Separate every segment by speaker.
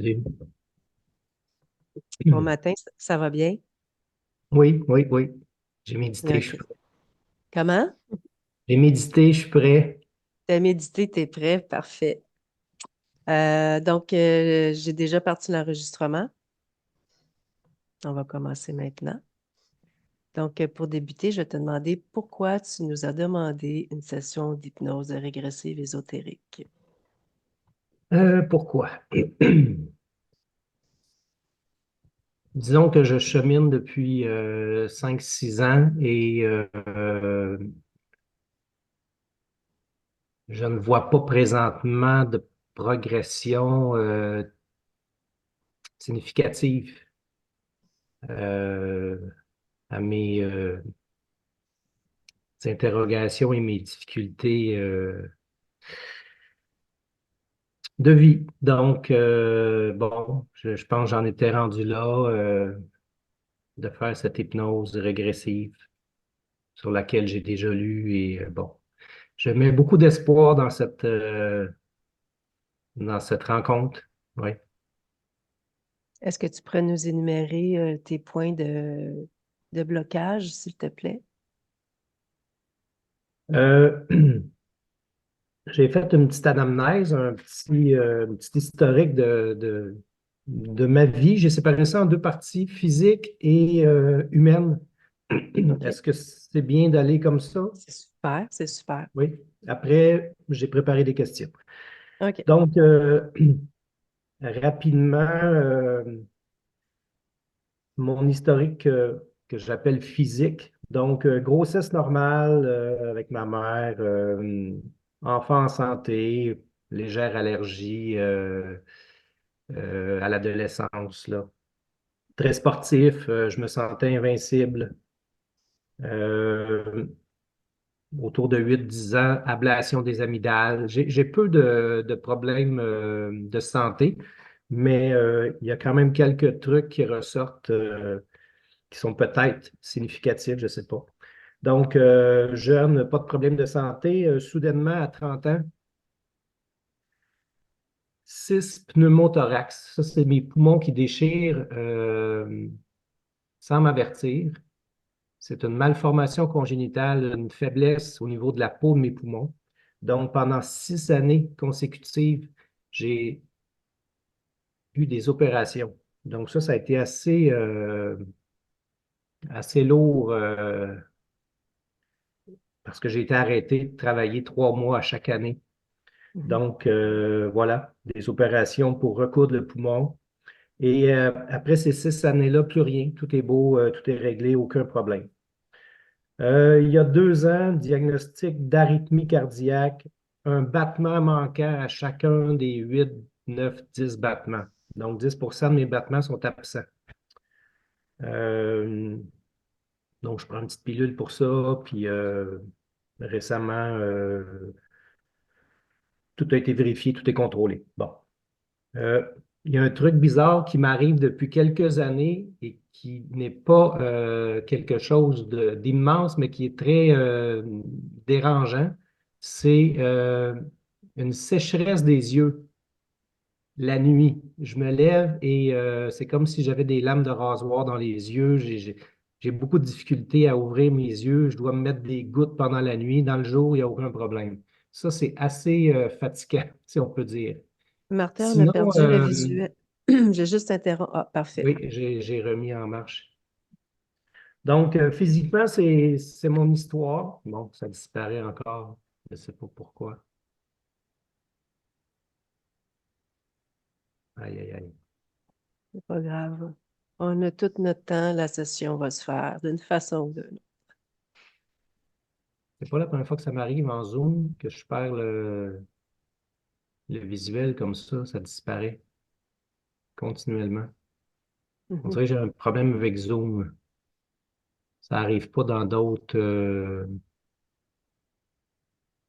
Speaker 1: Salut.
Speaker 2: Bon matin, ça va bien?
Speaker 1: Oui, oui, oui. J'ai médité, je suis
Speaker 2: OK.
Speaker 1: prêt.
Speaker 2: Comment?
Speaker 1: J'ai médité, je suis prêt.
Speaker 2: T'as médité, t'es prêt? Parfait. J'ai déjà parti l'enregistrement. On va commencer maintenant. Pour débuter, je vais te demander pourquoi tu nous as demandé une session d'hypnose régressive ésotérique.
Speaker 1: Pourquoi? Disons que je chemine depuis 5-6 ans et je ne vois pas présentement de progression significative euh, à mes interrogations et mes difficultés de vie. Donc, bon, je pense que j'en étais rendu là. De faire cette hypnose régressive sur laquelle j'ai déjà lu et bon, je mets beaucoup d'espoir dans cette rencontre. Oui.
Speaker 2: Est-ce que tu pourrais nous énumérer tes points de blocage, s'il te plaît?
Speaker 1: Euh, j'ai fait une petite anamnèse, un petit historique de ma vie. J'ai séparé ça en deux parties, physique et humaine.
Speaker 2: OK.
Speaker 1: Est-ce que c'est bien d'aller comme ça?
Speaker 2: C'est super, c'est super.
Speaker 1: Oui. Après, j'ai préparé des questions.
Speaker 2: OK.
Speaker 1: Donc, rapidement, mon historique que j'appelle physique. Donc, grossesse normale avec ma mère, enfant en santé, légère allergie à l'adolescence, là. Très sportif, je me sentais invincible. Euh, Autour de 8-10 ans, ablation des amygdales. J'ai peu de problèmes de santé, mais il y a quand même quelques trucs qui ressortent qui sont peut-être significatifs, je ne sais pas. Donc, jeune, pas de problème de santé. Soudainement, à 30 ans, 6 pneumothorax. Ça, c'est mes poumons qui déchirent sans m'avertir. C'est une malformation congénitale, une faiblesse au niveau de la peau de mes poumons. Donc, pendant 6 années consécutives, j'ai eu des opérations. Donc, ça a été assez lourd parce que j'ai été arrêté de travailler 3 mois à chaque année.
Speaker 2: Mhm.
Speaker 1: Donc, voilà, des opérations pour recoudre le poumon. Et après ces 6 années-là, plus rien. Tout est beau, tout est réglé, aucun problème. Il y a 2 ans, diagnostic d'arythmie cardiaque, un battement manquant à chacun des 8, 9, 10 battements. Donc, 10% de mes battements sont absents. Euh, donc, je prends une petite pilule pour ça, puis récemment, tout a été vérifié, tout est contrôlé. Bon. Euh, il y a un truc bizarre qui m'arrive depuis quelques années et qui n'est pas quelque chose d'immense, mais qui est très dérangeant. C'est une sécheresse des yeux la nuit. Je me lève et c'est comme si j'avais des lames de rasoir dans les yeux. J'ai beaucoup de difficultés à ouvrir mes yeux. Je dois me mettre des gouttes pendant la nuit. Dans le jour, il n'y a aucun problème. Ça, c'est assez fatigant, si on peut dire.
Speaker 2: Martin, on a
Speaker 1: Sinon,
Speaker 2: perdu le visuel. J'ai juste interrompu. Ah, parfait.
Speaker 1: oui, j'ai remis en marche. Donc, physiquement, c'est mon histoire. Bon, ça disparaît encore. Je ne sais pas pourquoi. Aïe, aïe, aïe.
Speaker 2: C'est pas grave. On a tout notre temps, la session va se faire d'une façon ou d'une autre.
Speaker 1: C'est pas la première fois que ça m'arrive en Zoom, que je perds le visuel comme ça disparaît continuellement. On
Speaker 2: Mhm.
Speaker 1: dirait que j'ai un problème avec Zoom. Ça n'arrive pas dans d'autres.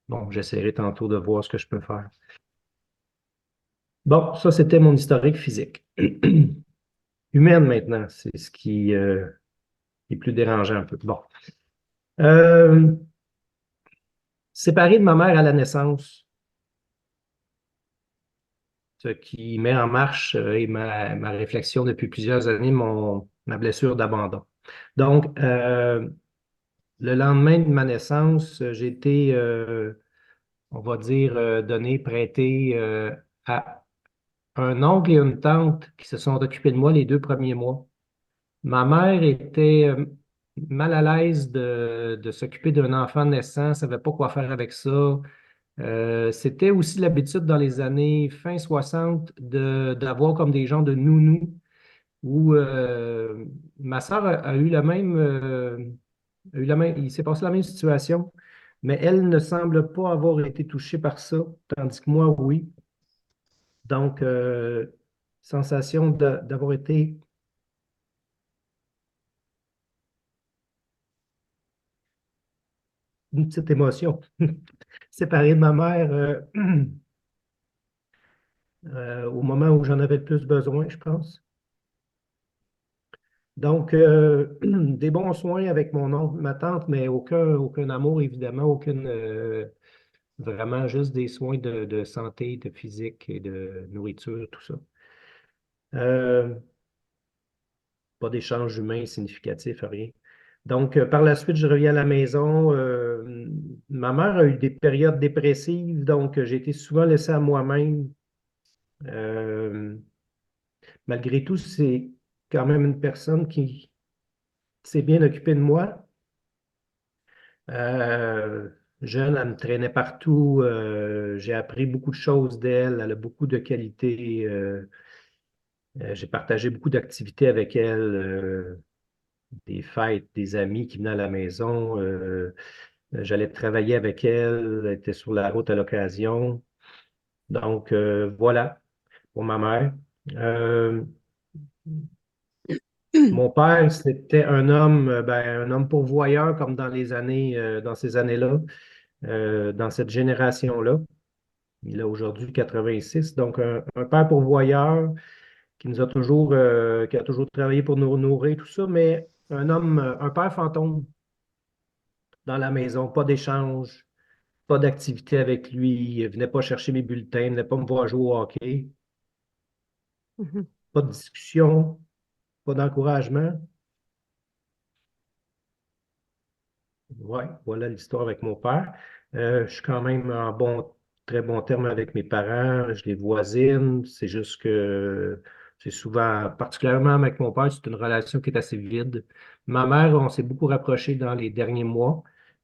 Speaker 1: Bon, j'essaierai tantôt de voir ce que je peux faire. Bon, ça, c'était mon historique physique. Humaine maintenant, c'est ce qui est plus dérangeant un peu. Bon. Euh, Séparé de ma mère à la naissance, ce qui met en marche ma réflexion depuis plusieurs années, ma blessure d'abandon. Donc, le lendemain de ma naissance, j'ai été, on va dire, donné, prêté à un oncle et une tante qui se sont occupés de moi les 2 premiers mois. Ma mère était mal à l'aise de s'occuper d'un enfant naissant, ne savait pas quoi faire avec ça. C'était aussi l'habitude dans les années fin 60 d'avoir comme des gens de nounou où ma sœur a eu il s'est passé la même situation, mais elle ne semble pas avoir été touchée par ça, tandis que moi, oui. Donc, sensation d'avoir été une petite émotion. Séparée de ma mère au moment où j'en avais le plus besoin, je pense. Donc, des bons soins avec mon oncle, ma tante, mais aucun amour, évidemment, vraiment juste des soins de santé, de physique et de nourriture, tout ça. Euh, Pas d'échange humain significatif, rien. Donc, par la suite, je reviens à la maison. Ma mère a eu des périodes dépressives, donc j'ai été souvent laissé à moi-même. Euh, Malgré tout, c'est quand même une personne qui s'est bien occupée de moi. Euh, Jeune, elle me traînait partout. J'ai appris beaucoup de choses d'elle. Elle a beaucoup de qualités. J'ai partagé beaucoup d'activités avec elle, des fêtes, des amis qui venaient à la maison. J'allais travailler avec elle. Elle était sur la route à l'occasion. Donc, voilà pour ma mère. Euh, Mon père, c'était un homme pourvoyeur comme dans ces années-là, dans cette génération-là. Il a aujourd'hui 86, donc un père pourvoyeur qui a toujours travaillé pour nous nourrir, tout ça, mais un père fantôme dans la maison, pas d'échange, pas d'activité avec lui, il venait pas chercher mes bulletins, il venait pas me voir jouer au hockey,
Speaker 2: Mhm.
Speaker 1: pas de discussion, pas d'encouragement. Ouais, voilà l'histoire avec mon père. Je suis quand même très bon terme avec mes parents, je les voisine. C'est juste que c'est souvent, particulièrement avec mon père, c'est une relation qui est assez vide. Ma mère, on s'est beaucoup rapprochés dans les derniers mois.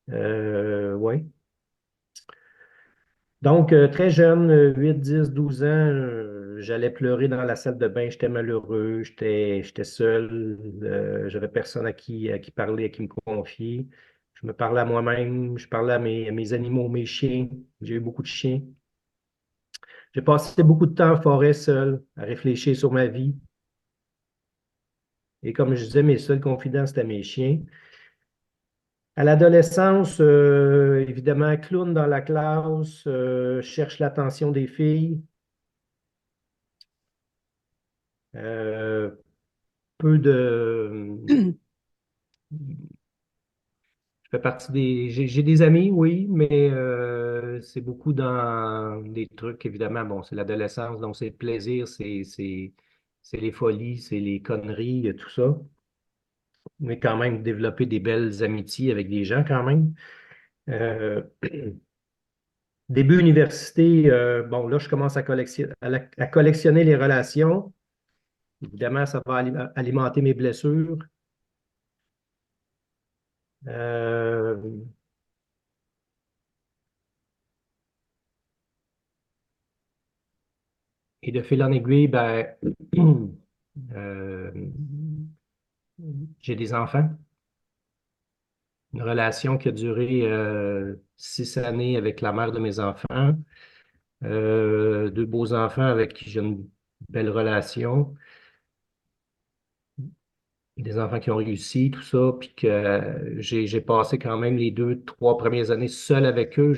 Speaker 1: Ouais. Donc, très jeune, 8, 10, 12 ans, j'allais pleurer dans la salle de bain, j'étais malheureux, j'étais seul, j'avais personne à qui parler, à qui me confier. Je me parlais à moi-même, je parlais à mes animaux, mes chiens. J'ai eu beaucoup de chiens. J'ai passé beaucoup de temps en forêt seul, à réfléchir sur ma vie. Et comme je disais, mes seuls confidents, c'était mes chiens. À l'adolescence, évidemment, clown dans la classe, cherche l'attention des filles. Euh, peu de. Je fais partie j'ai des amis, oui, mais c'est beaucoup dans des trucs, évidemment. Bon, c'est l'adolescence, donc c'est le plaisir, c'est les folies, c'est les conneries, tout ça. Mais quand même, développer des belles amitiés avec des gens, quand même. Euh, Début université, bon, là, je commence à collectionner les relations. Évidemment, ça va alimenter mes blessures. Euh, Et de fil en aiguille, ben, euh, j'ai des enfants. Une relation qui a duré 6 années avec la mère de mes enfants. 2 beaux enfants avec qui j'ai une belle relation. Des enfants qui ont réussi, tout ça. Puis que j'ai passé quand même les 2, 3 premières années seul avec eux.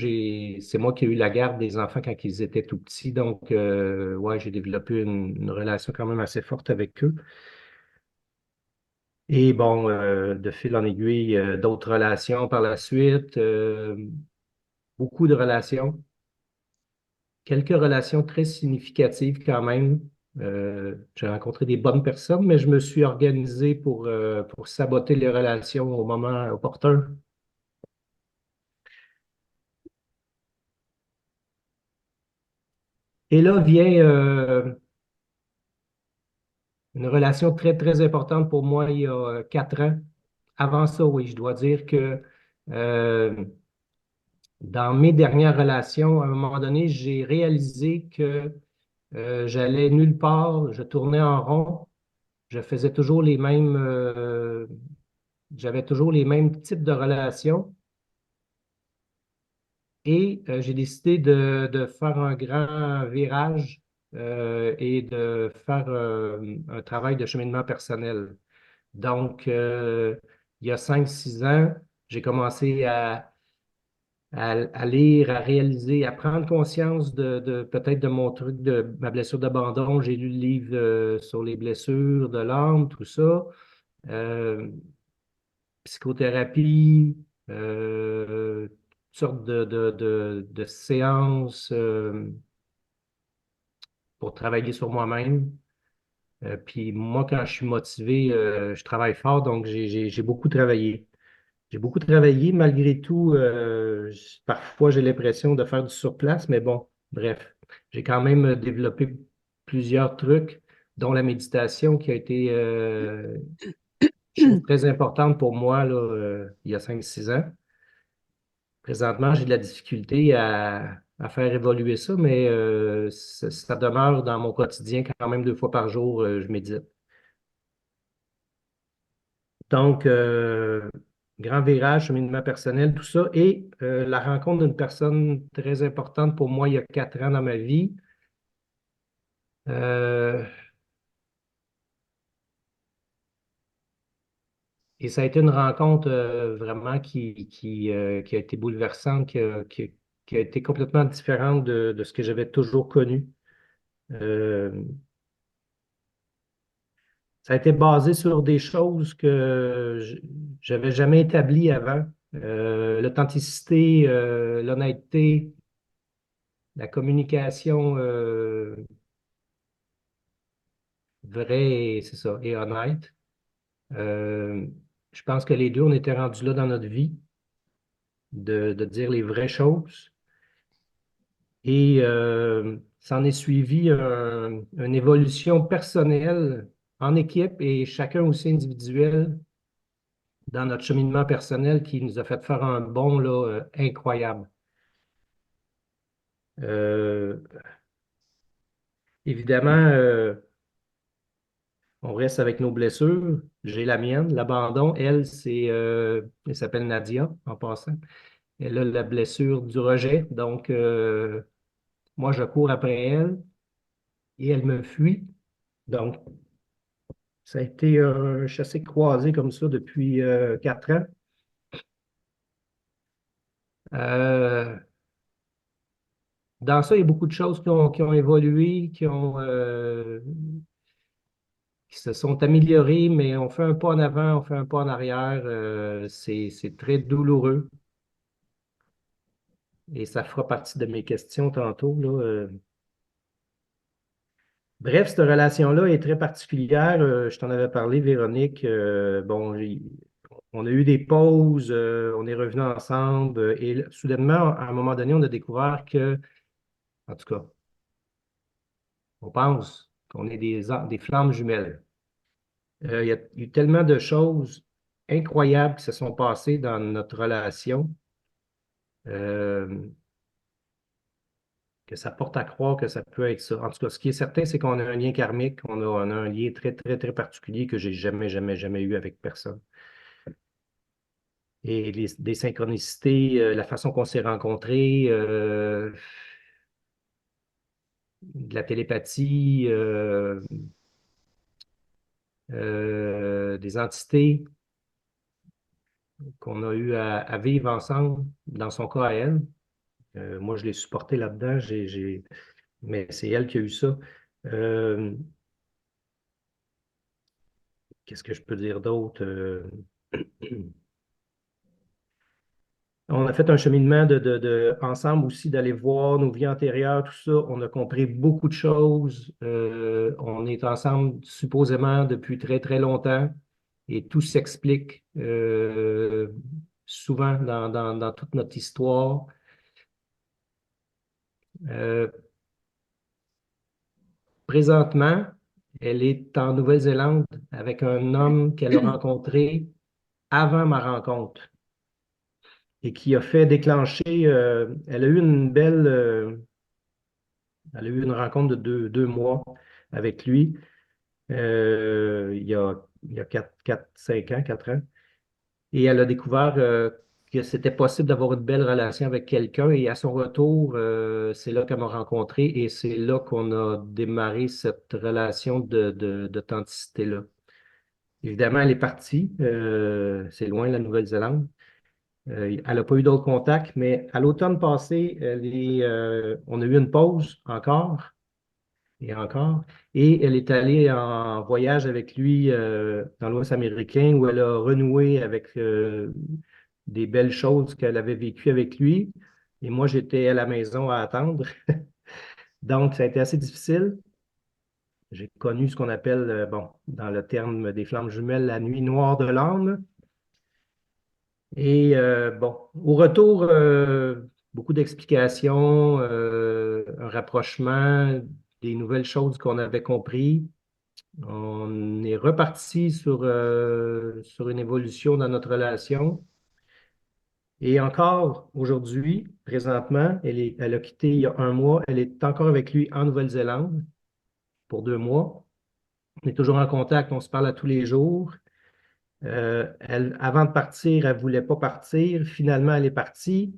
Speaker 1: C'est moi qui ai eu la garde des enfants quand ils étaient tout petits. Donc, ouais, j'ai développé une relation quand même assez forte avec eux. Et bon, de fil en aiguille, d'autres relations par la suite, beaucoup de relations. quelques relations très significatives quand même. J'ai rencontré des bonnes personnes, mais je me suis organisé pour saboter les relations au moment opportun. Et là vient une relation très, très importante pour moi il y a 4 ans. Avant ça, oui, je dois dire que euh, dans mes dernières relations, à un moment donné, j'ai réalisé que j'allais nulle part, je tournais en rond, je faisais toujours j'avais toujours les mêmes types de relations et j'ai décidé de faire un grand virage et de faire un travail de cheminement personnel. Donc, il y a 5, 6 ans, j'ai commencé à lire, à réaliser, à prendre conscience peut-être de mon truc, de ma blessure d'abandon. J'ai lu le livre sur les blessures de l'âme, tout ça. Euh, Psychothérapie, toutes sortes de séances pour travailler sur moi-même. Puis moi, quand je suis motivé, je travaille fort, donc j'ai beaucoup travaillé. J'ai beaucoup travaillé, malgré tout, parfois j'ai l'impression de faire du surplace, mais bon, bref, j'ai quand même développé plusieurs trucs, dont la méditation qui a été chose très importante pour moi là, il y a 5, 6 ans. Présentement, j'ai de la difficulté à faire évoluer ça, mais ça demeure dans mon quotidien quand même 2 fois par jour, je médite. Donc, grand virage, cheminement personnel, tout ça. Et la rencontre d'une personne très importante pour moi il y a 4 ans dans ma vie. Euh, et ça a été une rencontre vraiment qui a été bouleversante, qui a été complètement différente de ce que j'avais toujours connu. Euh, Ça a été basé sur des choses que j'avais jamais établies avant. L'authenticité, l'honnêteté, la communication vraie, et c'est ça, et honnête. Euh, je pense que les deux, on était rendus là dans notre vie, de dire les vraies choses. Et s'en est suivi une évolution personnelle en équipe et chacun aussi individuel dans notre cheminement personnel qui nous a fait faire un bond là, incroyable. Euh, Évidemment, on reste avec nos blessures. J'ai la mienne, l'abandon. Elle s'appelle Nadia en passant. Elle a la blessure du rejet. Donc, moi, je cours après elle et elle me fuit. Donc, ça a été un chassé-croisé comme ça depuis 4 ans. Euh, Dans ça, il y a beaucoup de choses qui ont évolué, qui se sont améliorées, mais on fait un pas en avant, on fait un pas en arrière. C'est très douloureux et ça fera partie de mes questions tantôt, là. Bref, cette relation-là est très particulière. Je t'en avais parlé, Véronique. Bon, on a eu des pauses, on est revenus ensemble et soudainement, à un moment donné, on a découvert que, en tout cas, on pense qu'on est des flammes jumelles. Il y a eu tellement de choses incroyables qui se sont passées dans notre relation euh, que ça porte à croire que ça peut être ça. En tout cas, ce qui est certain, c'est qu'on a un lien karmique, on a un lien très, très, très particulier que j'ai jamais, jamais, jamais eu avec personne. Et des synchronicités, la façon qu'on s'est rencontrés, de la télépathie, des entités qu'on a eu à vivre ensemble, dans son cas à elle. Moi, je l'ai supporté là-dedans, mais c'est elle qui a eu ça. Euh, Qu'est-ce que je peux dire d'autre? On a fait un cheminement ensemble aussi, d'aller voir nos vies antérieures, tout ça. On a compris beaucoup de choses. On est ensemble supposément depuis très, très longtemps et tout s'explique souvent dans toute notre histoire. Euh, Présentement, elle est en Nouvelle-Zélande avec un homme qu'elle a rencontré avant ma rencontre et qui a fait déclencher, elle a eu une belle, elle a eu une rencontre de deux mois avec lui il y a 5 ans, 4 ans. Et elle a découvert que c'était possible d'avoir une belle relation avec quelqu'un. Et à son retour, c'est là qu'elle m'a rencontré et c'est là qu'on a démarré cette relation d'authenticité-là. Évidemment, elle est partie. C'est loin, la Nouvelle-Zélande. Elle n'a pas eu d'autres contacts, mais à l'automne passé, on a eu une pause encore et encore. Et elle est allée en voyage avec lui dans l'Ouest américain où elle a renoué avec des belles choses qu'elle avait vécues avec lui. Et moi, j'étais à la maison à attendre. Donc, ça a été assez difficile. J'ai connu ce qu'on appelle, bon, dans le terme des flammes jumelles, la nuit noire de l'âme. Et bon, au retour, beaucoup d'explications, un rapprochement, des nouvelles choses qu'on avait compris. On est reparti sur une évolution dans notre relation. Et encore aujourd'hui, présentement, elle a quitté il y a un mois. Elle est encore avec lui en Nouvelle-Zélande pour 2 mois. On est toujours en contact, on se parle à tous les jours. Avant de partir, elle ne voulait pas partir. Finalement, elle est partie.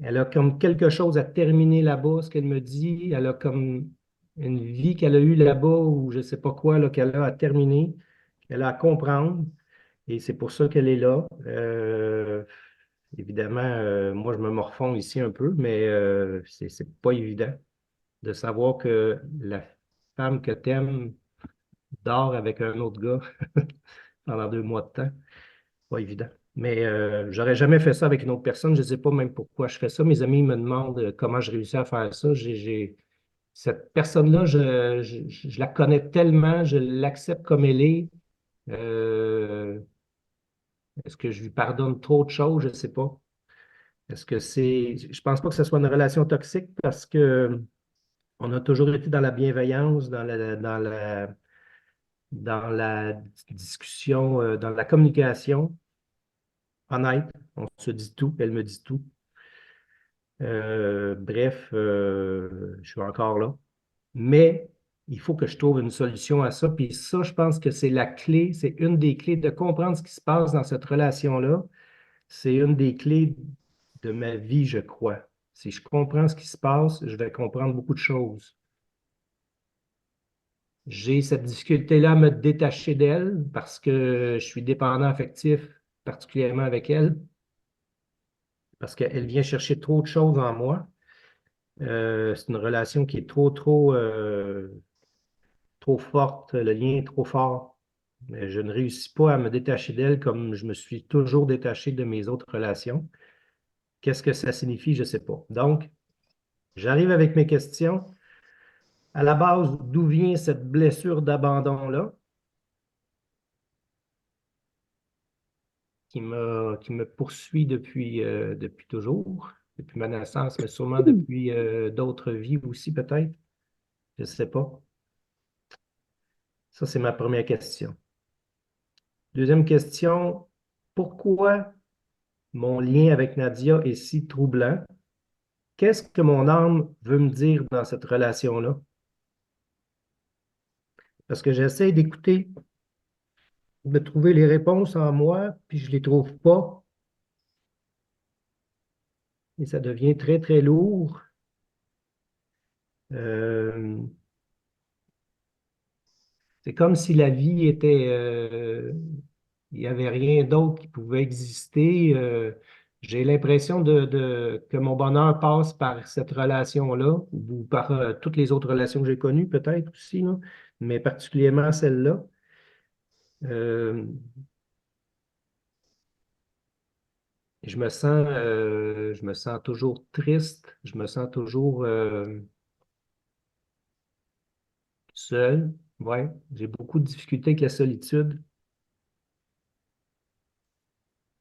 Speaker 1: Elle a comme quelque chose à terminer là-bas, ce qu'elle me dit. Elle a comme une vie qu'elle a eue là-bas ou je ne sais pas quoi qu'elle a à terminer, qu'elle a à comprendre. Et c'est pour ça qu'elle est là. Évidemment, moi, je me morfonds ici un peu, mais c'est pas évident de savoir que la femme que tu aimes dort avec un autre gars pendant 2 mois de temps. Pas évident. Mais j'aurais jamais fait ça avec une autre personne. Je ne sais pas même pourquoi je fais ça. Mes amis me demandent comment je réussis à faire ça. Cette personne-là, je la connais tellement, je l'accepte comme elle est. Euh, Est-ce que je lui pardonne trop de choses? Je ne sais pas. Est-ce que c'est. Je pense pas que ce soit une relation toxique parce que on a toujours été dans la bienveillance, dans la discussion, dans la communication honnête. On se dit tout, elle me dit tout. Bref, je suis encore là. Mais il faut que je trouve une solution à ça. Puis ça, je pense que c'est la clé, c'est une des clés de comprendre ce qui se passe dans cette relation-là. C'est une des clés de ma vie, je crois. Si je comprends ce qui se passe, je vais comprendre beaucoup de choses. J'ai cette difficulté-là à me détacher d'elle parce que je suis dépendant affectif, particulièrement avec elle, parce qu'elle vient chercher trop de choses en moi. C'est une relation qui est trop forte, le lien est trop fort. Mais je ne réussis pas à me détacher d'elle comme je me suis toujours détaché de mes autres relations. Qu'est-ce que ça signifie? Je ne sais pas. Donc, j'arrive avec mes questions. À la base, d'où vient cette blessure d'abandon-là qui me poursuit depuis toujours, depuis ma naissance, mais sûrement depuis d'autres vies aussi, peut-être. Je ne sais pas. Ça, c'est ma première question. Deuxième question, pourquoi mon lien avec Nadia est si troublant? Qu'est-ce que mon âme veut me dire dans cette relation-là? Parce que j'essaie d'écouter, de trouver les réponses en moi, puis je ne les trouve pas. Et ça devient très, très lourd. Euh, c'est comme si la vie était... il n'y avait rien d'autre qui pouvait exister. J'ai l'impression que mon bonheur passe par cette relation-là ou par toutes les autres relations que j'ai connues, peut-être aussi, là, mais particulièrement celle-là. Euh, je me sens toujours triste, je me sens toujours seul. Ouais, j'ai beaucoup de difficultés avec la solitude.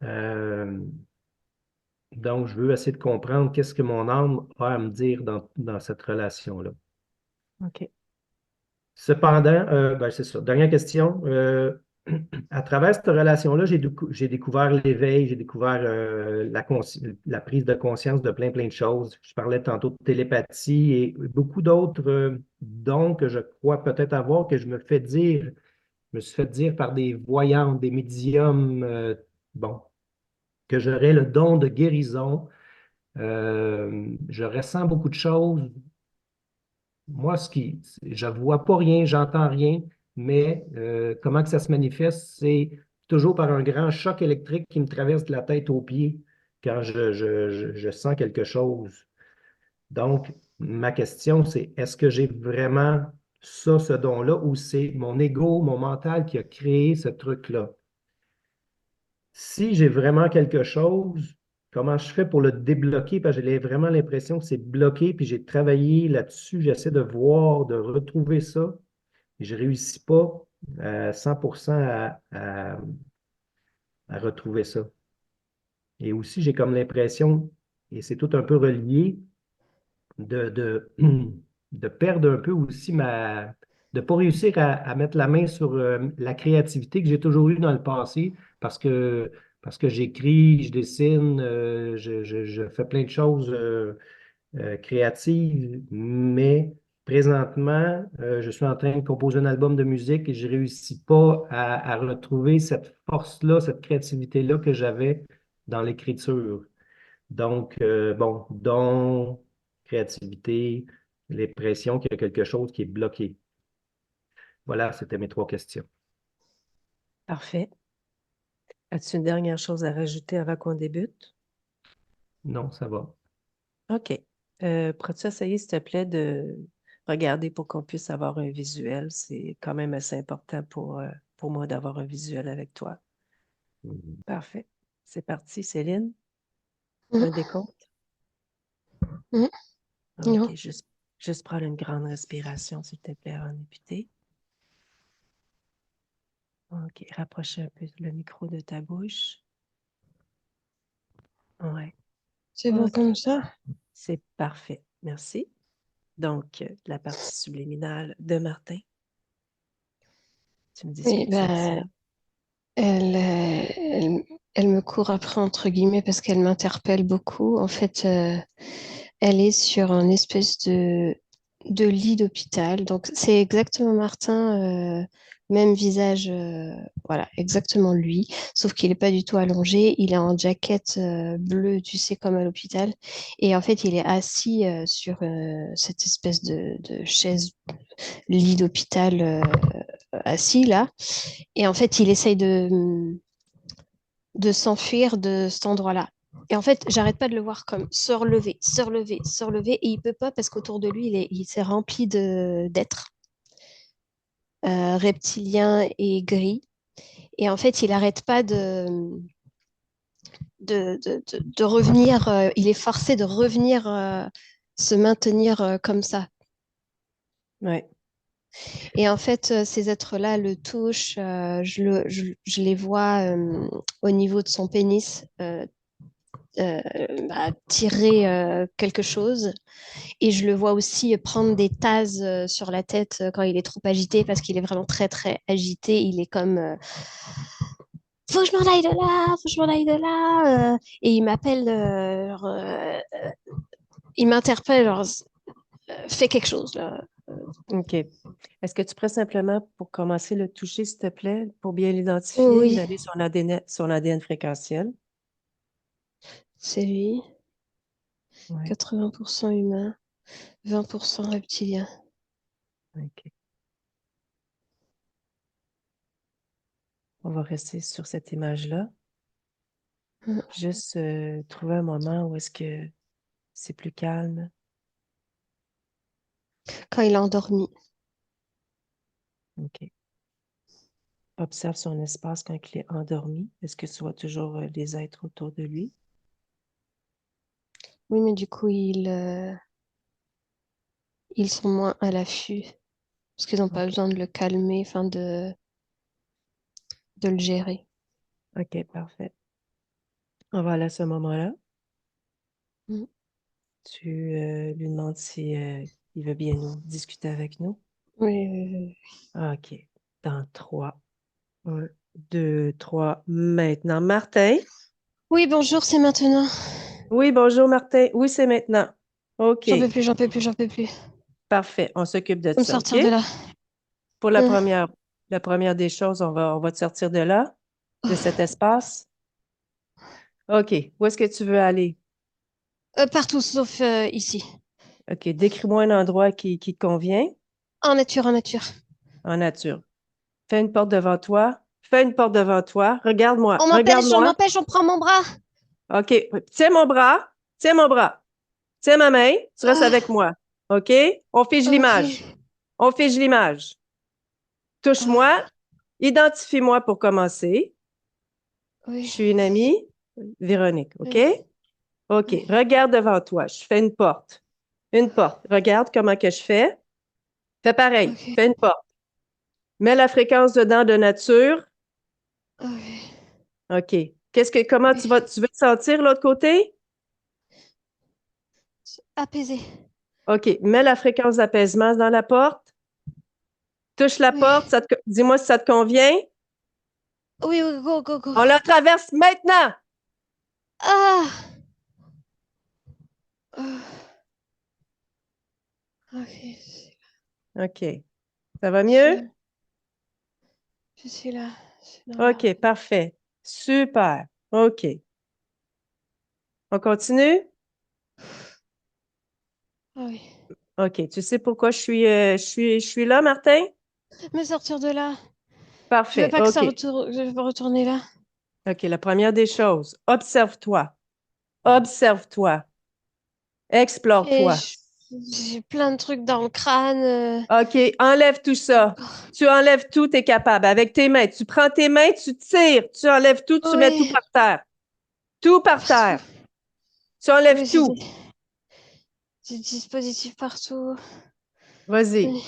Speaker 1: Euh, donc, je veux essayer de comprendre qu'est-ce que mon âme a à me dire dans cette relation-là.
Speaker 2: OK.
Speaker 1: Cependant, ben, c'est ça. Dernière question. À travers cette relation-là, j'ai découvert l'éveil, j'ai découvert la prise de conscience de plein de choses. Je parlais tantôt de télépathie et beaucoup d'autres dons que je crois peut-être avoir, que je me suis fait dire par des voyantes, des médiums, bon, que j'aurais le don de guérison. Je ressens beaucoup de choses. Moi, je vois pas rien, j'entends rien, mais comment que ça se manifeste, c'est toujours par un grand choc électrique qui me traverse de la tête aux pieds quand je sens quelque chose. Donc, ma question, c'est est-ce que j'ai vraiment ça, ce don-là, ou c'est mon ego, mon mental qui a créé ce truc-là? Si j'ai vraiment quelque chose, comment je fais pour le débloquer? Parce que j'ai vraiment l'impression que c'est bloqué, puis j'ai travaillé là-dessus, j'essaie de voir, de retrouver ça, et je ne réussis pas à 100% à retrouver ça. Et aussi, j'ai comme l'impression, et c'est tout un peu relié, de, de perdre un peu aussi de ne pas réussir à mettre la main sur la créativité que j'ai toujours eue dans le passé parce que j'écris, je dessine, je fais plein de choses créatives, mais présentement, je suis en train de composer un album de musique et je ne réussis pas à retrouver cette force-là, cette créativité-là que j'avais dans l'écriture. Donc, bon, don, créativité, l'impression qu'il y a quelque chose qui est bloqué. Voilà, c'était mes trois questions.
Speaker 2: Parfait. As-tu une dernière chose à rajouter avant qu'on débute?
Speaker 1: Non, ça va.
Speaker 2: OK. Pourrais-tu essayer, s'il te plaît, de regarder pour qu'on puisse avoir un visuel? C'est quand même assez important pour moi d'avoir un visuel avec toi.
Speaker 1: Mhm.
Speaker 2: Parfait. C'est parti, Céline.
Speaker 3: Mhm,
Speaker 2: Un décompte?
Speaker 3: mhm.
Speaker 2: OK,
Speaker 3: Non,
Speaker 2: juste prendre une grande respiration, s'il te plaît, avant de débuter. OK, rapproche un peu le micro de ta bouche. Ouais.
Speaker 3: c'est bon
Speaker 2: OK,
Speaker 3: comme ça.
Speaker 2: c'est parfait. Merci. Donc, la partie subliminale de Martin. Tu me dis ce que
Speaker 3: Oui,
Speaker 2: tu
Speaker 3: bah,
Speaker 2: observes.
Speaker 3: elle me court après, entre guillemets, parce qu'elle m'interpelle beaucoup. En fait, elle est sur un espèce de lit d'hôpital. Donc, c'est exactement Martin, même visage, voilà, exactement lui. Sauf qu'il n'est pas du tout allongé. Il est en jaquette bleue, tu sais, comme à l'hôpital. Et en fait, il est assis sur cette espèce de chaise lit d'hôpital assis là. Et en fait, il essaye de s'enfuir de cet endroit-là. Et en fait, j'arrête pas de le voir comme se relever, se relever, se relever. Et il peut pas parce qu'autour de lui, il s'est rempli d'êtres reptiliens et gris. Et en fait, il n'arrête pas de revenir. Il est forcé de revenir se maintenir comme ça.
Speaker 2: Oui,
Speaker 3: Et en fait, ces êtres-là le touchent. Je les vois au niveau de son pénis euh, tirer quelque chose. Et je le vois aussi prendre des tasses sur la tête quand il est trop agité, parce qu'il est vraiment très, très agité. Il est comme faut que je m'en aille de là, faut que je m'en aille de là. Et il m'appelle, il m'interpelle, genre, fais quelque chose là.
Speaker 2: OK. Est-ce que tu pourrais simplement, pour commencer, le toucher, s'il te plaît, pour bien
Speaker 3: Oh
Speaker 2: l'identifier, lui
Speaker 3: oui,
Speaker 2: donner son ADN fréquentiel?
Speaker 3: c'est lui.
Speaker 2: Oui,
Speaker 3: 80% humain, 20% reptilien.
Speaker 2: OK. On va rester sur cette image-là.
Speaker 3: Mm.
Speaker 2: Juste trouver un moment où est-ce que c'est plus calme.
Speaker 3: Quand il est endormi.
Speaker 2: OK. Observe son espace quand il est endormi. Est-ce que tu vois toujours les êtres autour de lui?
Speaker 3: Oui, mais du coup, ils sont moins à l'affût parce qu'ils n'ont pas
Speaker 2: OK.
Speaker 3: besoin de le calmer, enfin de le gérer.
Speaker 2: OK, parfait. On va aller à ce moment-là.
Speaker 3: Mm.
Speaker 2: Tu lui demandes si il veut bien nous discuter avec nous.
Speaker 3: Oui, oui, oui.
Speaker 2: OK. Dans 3, 1, 2, 3, maintenant. Martin?
Speaker 3: Oui, bonjour, c'est maintenant.
Speaker 2: Oui, bonjour, Martin. Oui, c'est maintenant. OK,
Speaker 3: J'en peux plus, j'en peux plus, j'en peux plus.
Speaker 2: parfait. On s'occupe de
Speaker 3: Faut me
Speaker 2: ça, OK?
Speaker 3: sortir de là.
Speaker 2: Pour
Speaker 3: Hum.
Speaker 2: la première des choses, on va te sortir de là, de cet espace. OK. Où est-ce que tu veux aller?
Speaker 3: Partout, sauf ici.
Speaker 2: OK. Décris-moi un endroit qui te convient
Speaker 3: En nature, en nature.
Speaker 2: en nature. Fais une porte devant toi. Fais une porte devant toi. Regarde-moi.
Speaker 3: On
Speaker 2: Regarde-moi.
Speaker 3: m'empêche, on prend mon bras.
Speaker 2: OK. Tiens mon bras. Tiens mon bras. Tiens ma main. Tu restes avec
Speaker 3: Ah,
Speaker 2: moi. OK? On fige
Speaker 3: ok.
Speaker 2: l'image. On fige l'image.
Speaker 3: Ah,
Speaker 2: Touche-moi. Identifie-moi pour commencer. Je
Speaker 3: oui,
Speaker 2: suis une amie, Véronique. OK?
Speaker 3: oui,
Speaker 2: OK.
Speaker 3: oui.
Speaker 2: Regarde devant toi. Je fais une porte. Une porte. Regarde comment que je fais. Fais pareil.
Speaker 3: Ok,
Speaker 2: Fais une porte. Mets la fréquence dedans de nature.
Speaker 3: ok,
Speaker 2: OK. Comment
Speaker 3: oui.
Speaker 2: tu veux te sentir de l'autre côté?
Speaker 3: Apaisé.
Speaker 2: OK. Mets la fréquence d'apaisement dans la porte. Touche la
Speaker 3: Oui.
Speaker 2: porte. Dis-moi si ça te convient.
Speaker 3: Oui, oui, go, go, go.
Speaker 2: On la traverse maintenant.
Speaker 3: Ah! Ah, ok,
Speaker 2: OK. Ça va mieux?
Speaker 3: je, je suis là. Je suis dans là.
Speaker 2: OK. Parfait. Super. OK. On continue?
Speaker 3: Ah oui.
Speaker 2: OK. Tu sais pourquoi je suis là, Martin?
Speaker 3: Me sortir de là. Je veux
Speaker 2: Parfait.
Speaker 3: pas que ça
Speaker 2: OK.
Speaker 3: retourne. Je veux pas retourner là.
Speaker 2: OK. La première des choses, observe-toi. Observe-toi.
Speaker 3: Et
Speaker 2: Explore-toi.
Speaker 3: j'ai plein de trucs dans le crâne.
Speaker 2: OK. Enlève tout ça. Tu enlèves tout, tu es capable. Avec tes mains. Tu prends tes mains, tu tires. Tu enlèves tout, tu mets tout
Speaker 3: Oui,
Speaker 2: par terre. Tout par
Speaker 3: partout.
Speaker 2: terre. Tu enlèves
Speaker 3: Oui,
Speaker 2: tout.
Speaker 3: des dispositifs partout.
Speaker 2: Vas-y.
Speaker 3: Oui.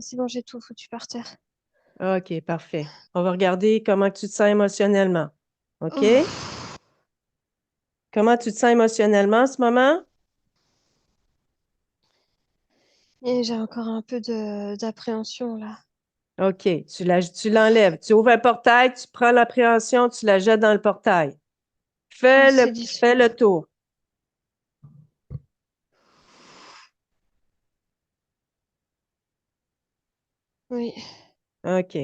Speaker 3: C'est bon, j'ai tout foutu par terre.
Speaker 2: OK, parfait. On va regarder comment tu te sens émotionnellement. OK?
Speaker 3: Ouf.
Speaker 2: Comment tu te sens émotionnellement en ce moment?
Speaker 3: Et j'ai encore un peu d'appréhension là.
Speaker 2: OK, tu l'enlèves. Tu ouvres un portail, tu prends l'appréhension, tu la jettes dans le portail.
Speaker 3: Oh,
Speaker 2: Fais
Speaker 3: c'est
Speaker 2: le,
Speaker 3: dissous.
Speaker 2: fais le tour.
Speaker 3: Oui.
Speaker 2: OK.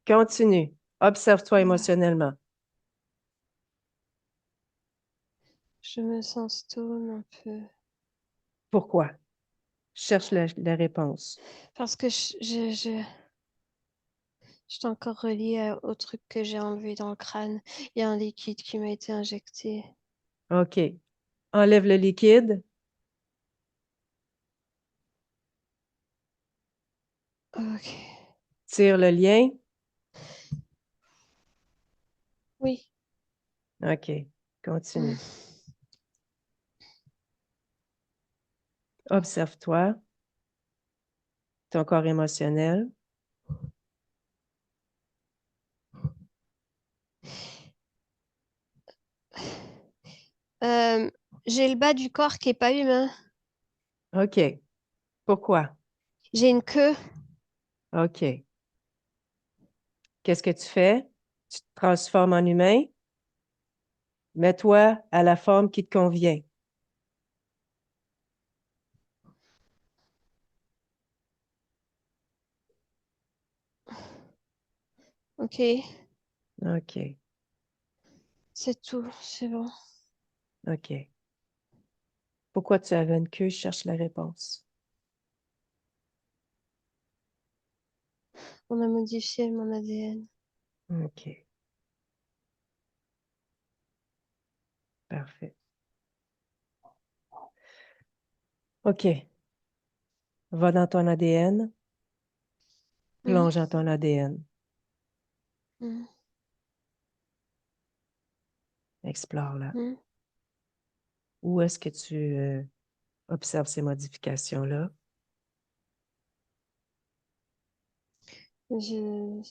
Speaker 2: Continue. Observe-toi émotionnellement.
Speaker 3: Je me sens stone un peu.
Speaker 2: Pourquoi? Cherche la réponse.
Speaker 3: Parce que je suis encore reliée au truc que j'ai enlevé dans le crâne. Il y a un liquide qui m'a été injecté.
Speaker 2: OK. Enlève le liquide.
Speaker 3: Ok.
Speaker 2: Tire le lien.
Speaker 3: Oui.
Speaker 2: OK.
Speaker 3: Mm.
Speaker 2: Continue. Observe-toi. Ton corps émotionnel.
Speaker 3: Euh, j'ai le bas du corps qui est pas humain.
Speaker 2: OK. Pourquoi?
Speaker 3: J'ai une queue.
Speaker 2: OK. Qu'est-ce que tu fais? Tu te transformes en humain. Mets-toi à la forme qui te convient.
Speaker 3: Ok.
Speaker 2: OK.
Speaker 3: C'est tout. C'est bon.
Speaker 2: OK. Pourquoi tu avais une queue? Je cherche la réponse.
Speaker 3: On a modifié mon ADN.
Speaker 2: OK. Parfait. OK. Va dans ton ADN.
Speaker 3: Mm.
Speaker 2: Plonge dans ton ADN.
Speaker 3: Mm.
Speaker 2: Explore-la.
Speaker 3: Hmm.
Speaker 2: Où est-ce que tu observes ces modifications-là?
Speaker 3: Je-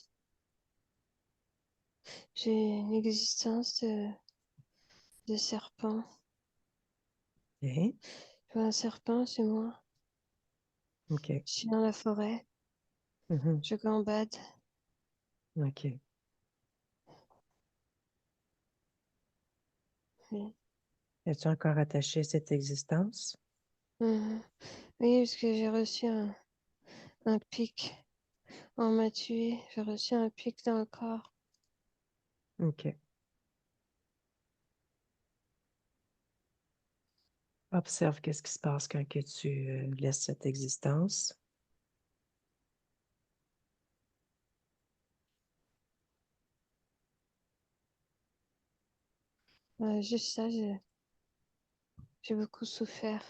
Speaker 3: J'ai une existence de serpent.
Speaker 2: OK.
Speaker 3: Je vois un serpent, c'est moi.
Speaker 2: OK.
Speaker 3: Je suis dans la forêt.
Speaker 2: Mhm.
Speaker 3: Je gambade.
Speaker 2: OK.
Speaker 3: Oui.
Speaker 2: Es-tu encore attaché à cette existence?
Speaker 3: Mhm. Oui, parce que j'ai reçu un pic. On m'a tué. J'ai reçu un pic dans le corps.
Speaker 2: OK. Observe qu'est-ce qui se passe quand que tu laisses cette existence.
Speaker 3: Juste ça, j'ai beaucoup souffert.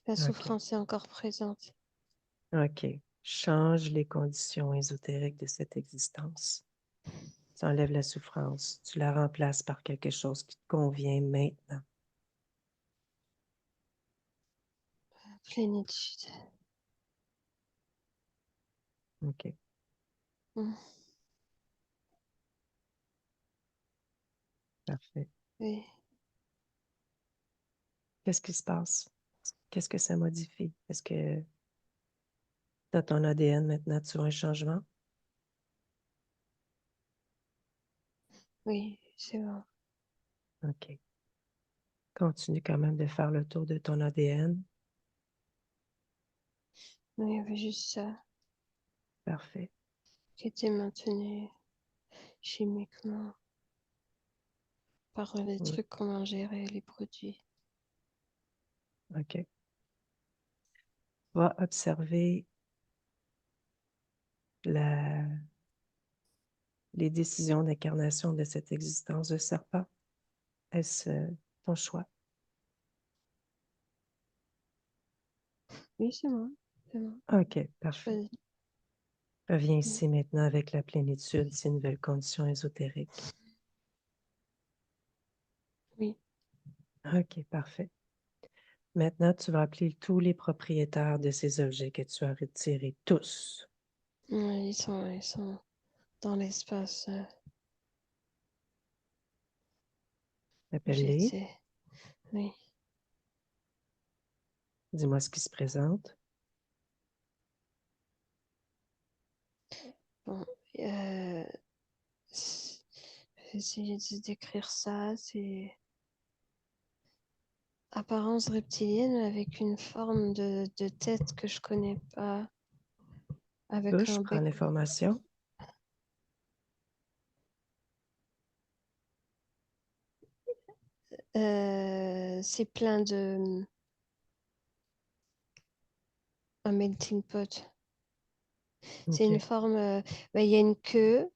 Speaker 3: La
Speaker 2: OK.
Speaker 3: souffrance est encore présente.
Speaker 2: OK. Change les conditions ésotériques de cette existence. Tu enlèves la souffrance. Tu la remplaces par quelque chose qui te convient maintenant.
Speaker 3: Plénitude.
Speaker 2: OK.
Speaker 3: Mm.
Speaker 2: Parfait.
Speaker 3: Oui.
Speaker 2: Qu'est-ce qui se passe? Qu'est-ce que ça modifie? Est-ce que dans ton ADN maintenant, tu vois un changement?
Speaker 3: Oui, c'est bon.
Speaker 2: OK. Continue quand même de faire le tour de ton ADN.
Speaker 3: Oui, il y avait juste ça
Speaker 2: Parfait.
Speaker 3: qui était maintenu chimiquement par les
Speaker 2: Oui.
Speaker 3: trucs qu'on ingérait, les produits.
Speaker 2: OK. Va observer les décisions d'incarnation de cette existence de serpent. Est-ce ton choix?
Speaker 3: Oui, c'est moi. C'est moi.
Speaker 2: OK, parfait.
Speaker 3: Choisi.
Speaker 2: Reviens
Speaker 3: Mm.
Speaker 2: ici maintenant avec la plénitude, ces nouvelles conditions ésotériques.
Speaker 3: Oui.
Speaker 2: OK, parfait. Maintenant, tu vas appeler tous les propriétaires de ces objets que tu as retirés, tous.
Speaker 3: Ouais, ils sont dans l'espace où
Speaker 2: Appelle-les,
Speaker 3: j'étais. Oui.
Speaker 2: dis-moi ce qui se présente.
Speaker 3: Bon. Euh, je vais essayer de décrire ça. C'est apparence reptilienne avec une forme de tête que je connais pas, avec
Speaker 2: Touche,
Speaker 3: un
Speaker 2: prends
Speaker 3: bec.
Speaker 2: l'information.
Speaker 3: C'est plein de un melting pot. C'est une
Speaker 2: OK.
Speaker 3: forme. Il y a une queue.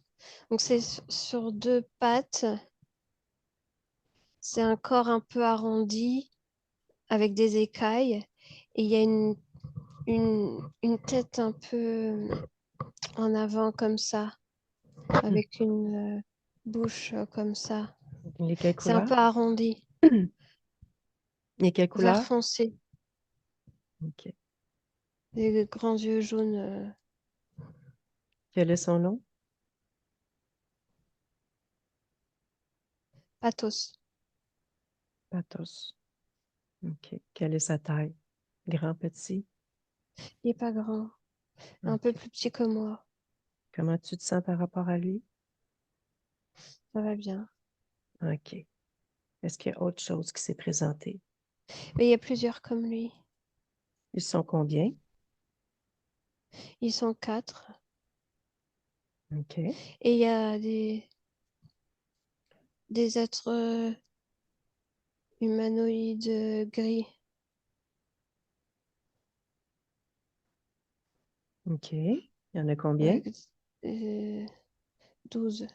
Speaker 3: Donc c'est sur deux pattes. C'est un corps un peu arrondi avec des écailles. Et il y a une tête un peu en avant comme ça, avec une bouche comme ça.
Speaker 2: Les quelles
Speaker 3: C'est un
Speaker 2: couleurs?
Speaker 3: peu arrondi,
Speaker 2: Les quelles
Speaker 3: vert
Speaker 2: couleurs?
Speaker 3: foncé,
Speaker 2: OK.
Speaker 3: des grands yeux jaunes.
Speaker 2: Quel est son nom?
Speaker 3: Pathos.
Speaker 2: Pathos. OK. Quelle est sa taille? Grand, petit?
Speaker 3: Il n'est pas grand, un peu
Speaker 2: OK.
Speaker 3: plus petit que moi.
Speaker 2: Comment tu te sens par rapport à lui?
Speaker 3: Ça va bien.
Speaker 2: OK. Est-ce qu'il y a autre chose qui s'est présenté?
Speaker 3: Mais il y a plusieurs comme lui.
Speaker 2: Ils sont combien?
Speaker 3: Ils sont quatre.
Speaker 2: OK.
Speaker 3: Et il y a des êtres humanoïdes gris.
Speaker 2: OK. Il y en a combien?
Speaker 3: Avec, euh, 12.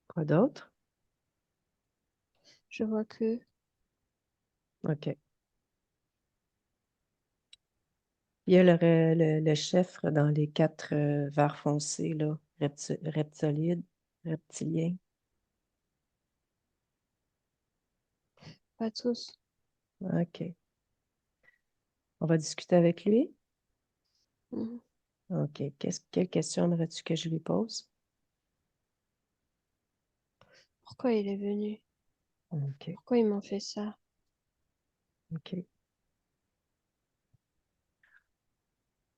Speaker 2: Quoi d'autre?
Speaker 3: Je vois que
Speaker 2: OK. Il y a le chef dans les quatre verres foncés, là, reptiliens.
Speaker 3: pas tous.
Speaker 2: OK. On va discuter avec lui.
Speaker 3: Mhm.
Speaker 2: OK. Quelle question aimerais-tu que je lui pose?
Speaker 3: Pourquoi il est venu?
Speaker 2: OK.
Speaker 3: Pourquoi ils m'ont fait ça?
Speaker 2: OK.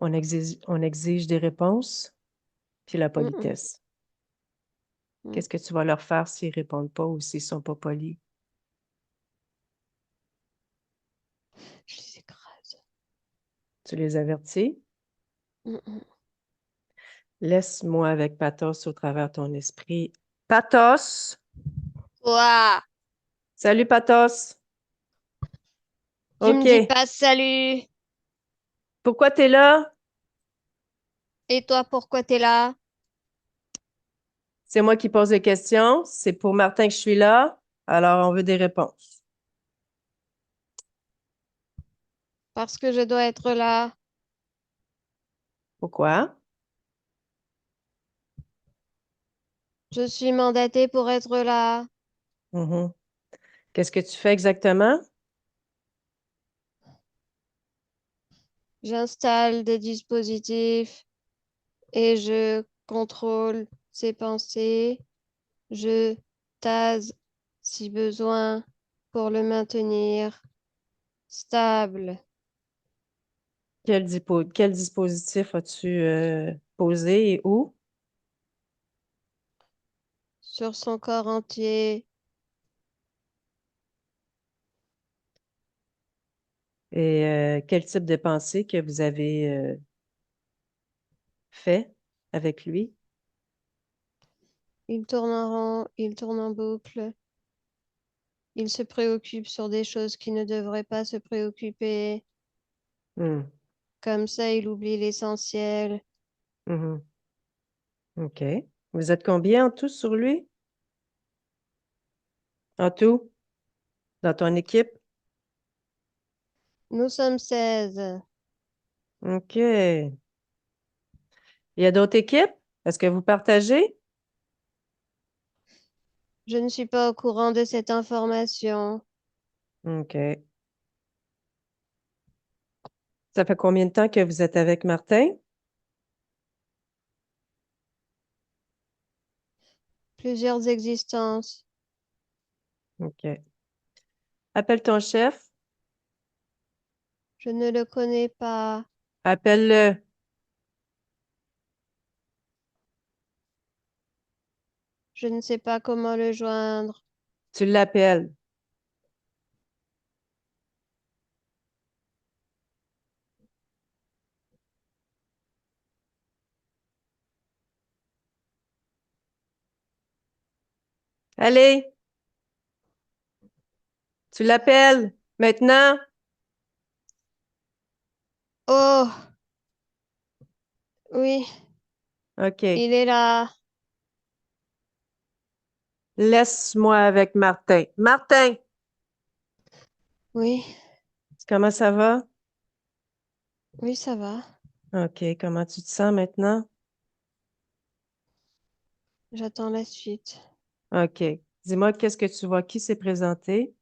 Speaker 2: On exige des réponses, puis la
Speaker 3: Mhm.
Speaker 2: politesse.
Speaker 3: Mhm.
Speaker 2: Qu'est-ce que tu vas leur faire s'ils répondent pas ou s'ils sont pas polis?
Speaker 3: Je les écrase.
Speaker 2: Tu les avertis?
Speaker 3: Mhm.
Speaker 2: Laisse-moi avec Pathos au travers ton esprit. Pathos!
Speaker 3: Ouah!
Speaker 2: Salut, Pathos!
Speaker 3: Tu me dis
Speaker 2: OK.
Speaker 3: pas salut.
Speaker 2: Pourquoi tu es là?
Speaker 3: Et toi, pourquoi t'es là?
Speaker 2: C'est moi qui pose les questions. C'est pour Martin que je suis là. Alors, on veut des réponses.
Speaker 3: Parce que je dois être là.
Speaker 2: Pourquoi?
Speaker 3: Je suis mandatée pour être là.
Speaker 2: Mhm. Qu'est-ce que tu fais exactement?
Speaker 3: J'installe des dispositifs et je contrôle ses pensées. Je tase si besoin pour le maintenir stable
Speaker 2: Quel dispositif as-tu posé et où?
Speaker 3: sur son corps entier.
Speaker 2: Et quel type de pensée que vous avez fait avec lui?
Speaker 3: Il tourne en rond, il tourne en boucle. Il se préoccupe sur des choses qui ne devraient pas se préoccuper.
Speaker 2: Hmm.
Speaker 3: Comme ça, il oublie l'essentiel.
Speaker 2: Mhm. OK. Vous êtes combien en tout sur lui? En tout? Dans ton équipe?
Speaker 3: Nous sommes 16.
Speaker 2: OK. Il y a d'autres équipes? Est-ce que vous partagez?
Speaker 3: Je ne suis pas au courant de cette information.
Speaker 2: OK. Ça fait combien de temps que vous êtes avec Martin?
Speaker 3: Plusieurs existences.
Speaker 2: OK. Appelle ton chef.
Speaker 3: Je ne le connais pas.
Speaker 2: Appelle-le.
Speaker 3: Je ne sais pas comment le joindre.
Speaker 2: Tu l'appelles. Allez, tu l'appelles maintenant?
Speaker 3: Oh, oui,
Speaker 2: OK.
Speaker 3: il est là.
Speaker 2: Laisse-moi avec Martin. Martin,
Speaker 3: Oui,
Speaker 2: comment ça va?
Speaker 3: oui, ça va.
Speaker 2: OK. Comment tu te sens maintenant?
Speaker 3: J'attends la suite.
Speaker 2: OK. Dis-moi, qu'est-ce que tu vois? Qui s'est présenté?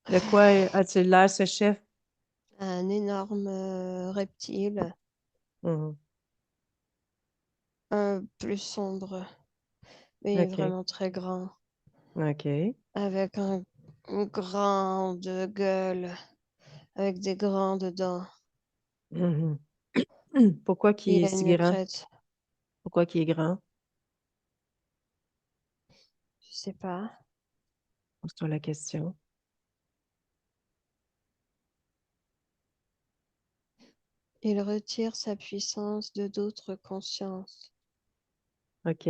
Speaker 2: De quoi a-t-il l'air, ce chef?
Speaker 3: Un énorme reptile,
Speaker 2: Mhm.
Speaker 3: un plus sombre, mais
Speaker 2: OK.
Speaker 3: vraiment très grand,
Speaker 2: OK.
Speaker 3: avec une grande gueule, avec des grandes dents.
Speaker 2: Mhm. Pourquoi qu'il
Speaker 3: Il
Speaker 2: est
Speaker 3: a
Speaker 2: si
Speaker 3: une
Speaker 2: grand?
Speaker 3: crête,
Speaker 2: Pourquoi qu'il est grand?
Speaker 3: je sais pas.
Speaker 2: Pose-toi la question.
Speaker 3: Il retire sa puissance de d'autres consciences,
Speaker 2: OK.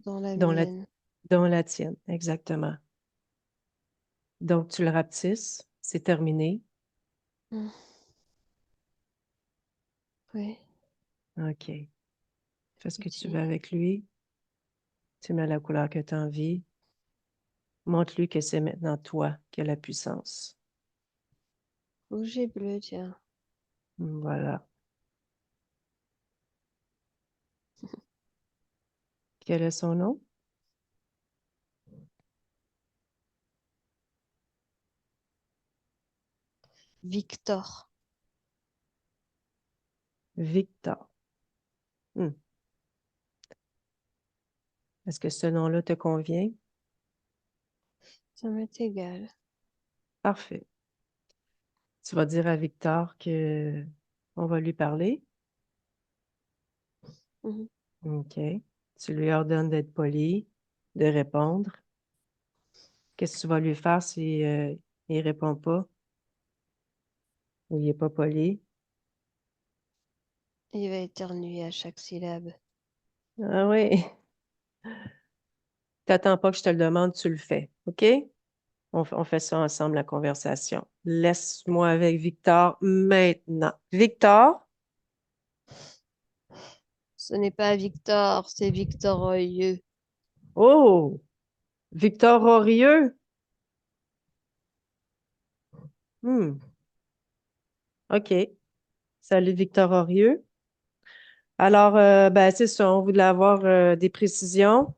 Speaker 3: dans la
Speaker 2: Dont la,
Speaker 3: mienne.
Speaker 2: dont la tienne, exactement. Donc, tu le rapetisses, c'est terminé.
Speaker 3: Hmm, oui,
Speaker 2: OK. Fais ce que tu veux
Speaker 3: petit.
Speaker 2: avec lui. Tu mets la couleur que tu as envie. Montre-lui que c'est maintenant toi qui as la puissance.
Speaker 3: Rouge et bleu, tiens.
Speaker 2: Voilà. Quel est son nom?
Speaker 3: Victor.
Speaker 2: Victor. Hmm. Est-ce que ce nom-là te convient?
Speaker 3: Ça m'est égal.
Speaker 2: Parfait. Tu vas dire à Victor que on va lui parler.
Speaker 3: Mhm.
Speaker 2: OK. Tu lui ordonnes d'être poli, de répondre. Qu'est-ce que tu vas lui faire si il répond pas ou il n'est pas poli?
Speaker 3: Il va éternuer à chaque syllabe.
Speaker 2: Ah oui. T'attends pas que je te le demande, tu le fais. OK? On fait ça ensemble, la conversation. Laisse-moi avec Victor maintenant. Victor?
Speaker 3: Ce n'est pas Victor, c'est victorieux.
Speaker 2: Oh! Victor Orieux? Hmm. OK. Salut, Victor Orieux. Alors, ben, c'est ça, on voulait avoir des précisions.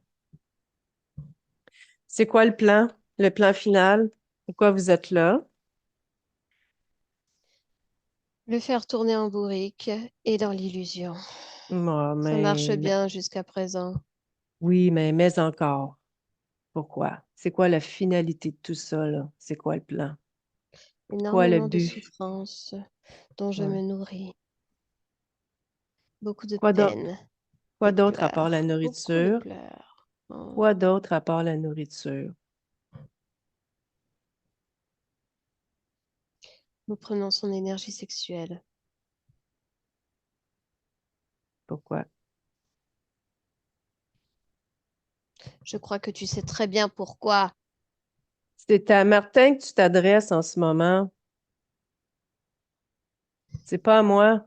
Speaker 2: C'est quoi le plan? Le plan final? Pourquoi vous êtes là?
Speaker 3: Le faire tourner en bourrique et dans l'illusion.
Speaker 2: Moi,
Speaker 3: Ça marche bien jusqu'à présent.
Speaker 2: oui, mais encore. Pourquoi? C'est quoi la finalité de tout ça, là? C'est quoi le plan? Quoi le
Speaker 3: Énormément de
Speaker 2: but?
Speaker 3: souffrances dont je
Speaker 2: Ouais.
Speaker 3: me nourris. Beaucoup de
Speaker 2: Quoi d'autre?
Speaker 3: peine,
Speaker 2: Quoi
Speaker 3: de
Speaker 2: d'autre à part la
Speaker 3: pleurs, beaucoup de
Speaker 2: nourriture?
Speaker 3: pleurs. Oh.
Speaker 2: Quoi d'autre à part la nourriture?
Speaker 3: Nous prenons son énergie sexuelle.
Speaker 2: Pourquoi?
Speaker 3: Je crois que tu sais très bien pourquoi.
Speaker 2: C'est à Martin que tu t'adresses en ce moment. C'est pas à moi.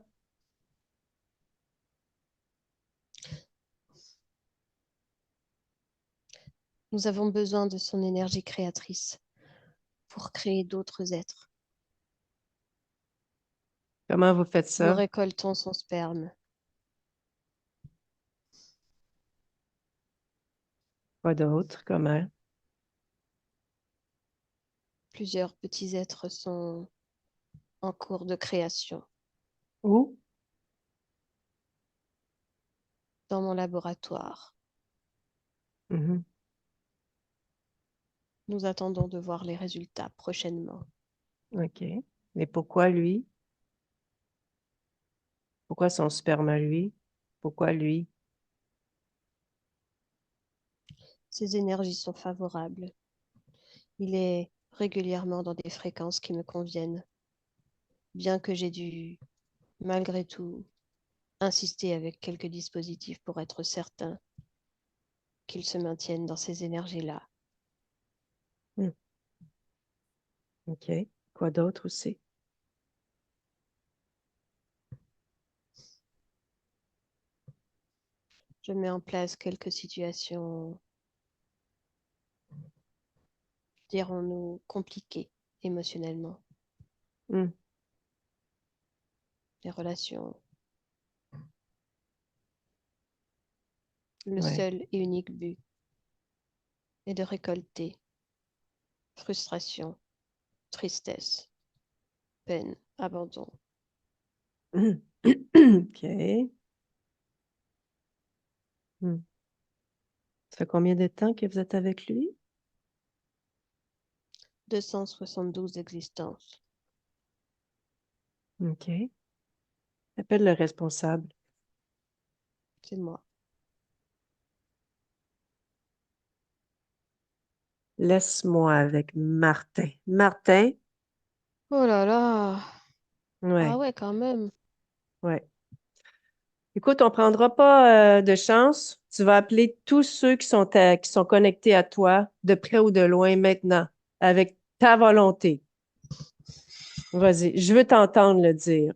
Speaker 3: Nous avons besoin de son énergie créatrice pour créer d'autres êtres.
Speaker 2: Comment vous faites
Speaker 3: Nous
Speaker 2: ça?
Speaker 3: récoltons son sperme.
Speaker 2: Quoi d'autre? Comment?
Speaker 3: Plusieurs petits êtres sont en cours de création
Speaker 2: Où?
Speaker 3: dans mon laboratoire.
Speaker 2: Mhm.
Speaker 3: Nous attendons de voir les résultats prochainement.
Speaker 2: OK. Mais pourquoi lui? Pourquoi son sperme à lui? Pourquoi lui?
Speaker 3: Ses énergies sont favorables. Il est régulièrement dans des fréquences qui me conviennent, bien que j'ai dû, malgré tout, insister avec quelques dispositifs pour être certain qu'il se maintienne dans ces énergies-là.
Speaker 2: Hmm. OK. Quoi d'autre aussi?
Speaker 3: Je mets en place quelques situations, dirons-nous, compliquées émotionnellement.
Speaker 2: Hmm.
Speaker 3: Les relations. Le
Speaker 2: Ouais.
Speaker 3: seul et unique but est de récolter frustration, tristesse, peine, abandon.
Speaker 2: Hmm. OK. Hmm. Ça fait combien de temps que vous êtes avec lui?
Speaker 3: 272 existences.
Speaker 2: OK. Appelle le responsable.
Speaker 3: C'est moi.
Speaker 2: Laisse-moi avec Martin. Martin?
Speaker 3: Oh là là. Ah
Speaker 2: Ouais,
Speaker 3: ouais, quand même.
Speaker 2: ouais. Écoute, on prendra pas de chance. Tu vas appeler tous ceux qui sont connectés à toi, de près ou de loin, maintenant, avec ta volonté. Vas-y, je veux t'entendre le dire.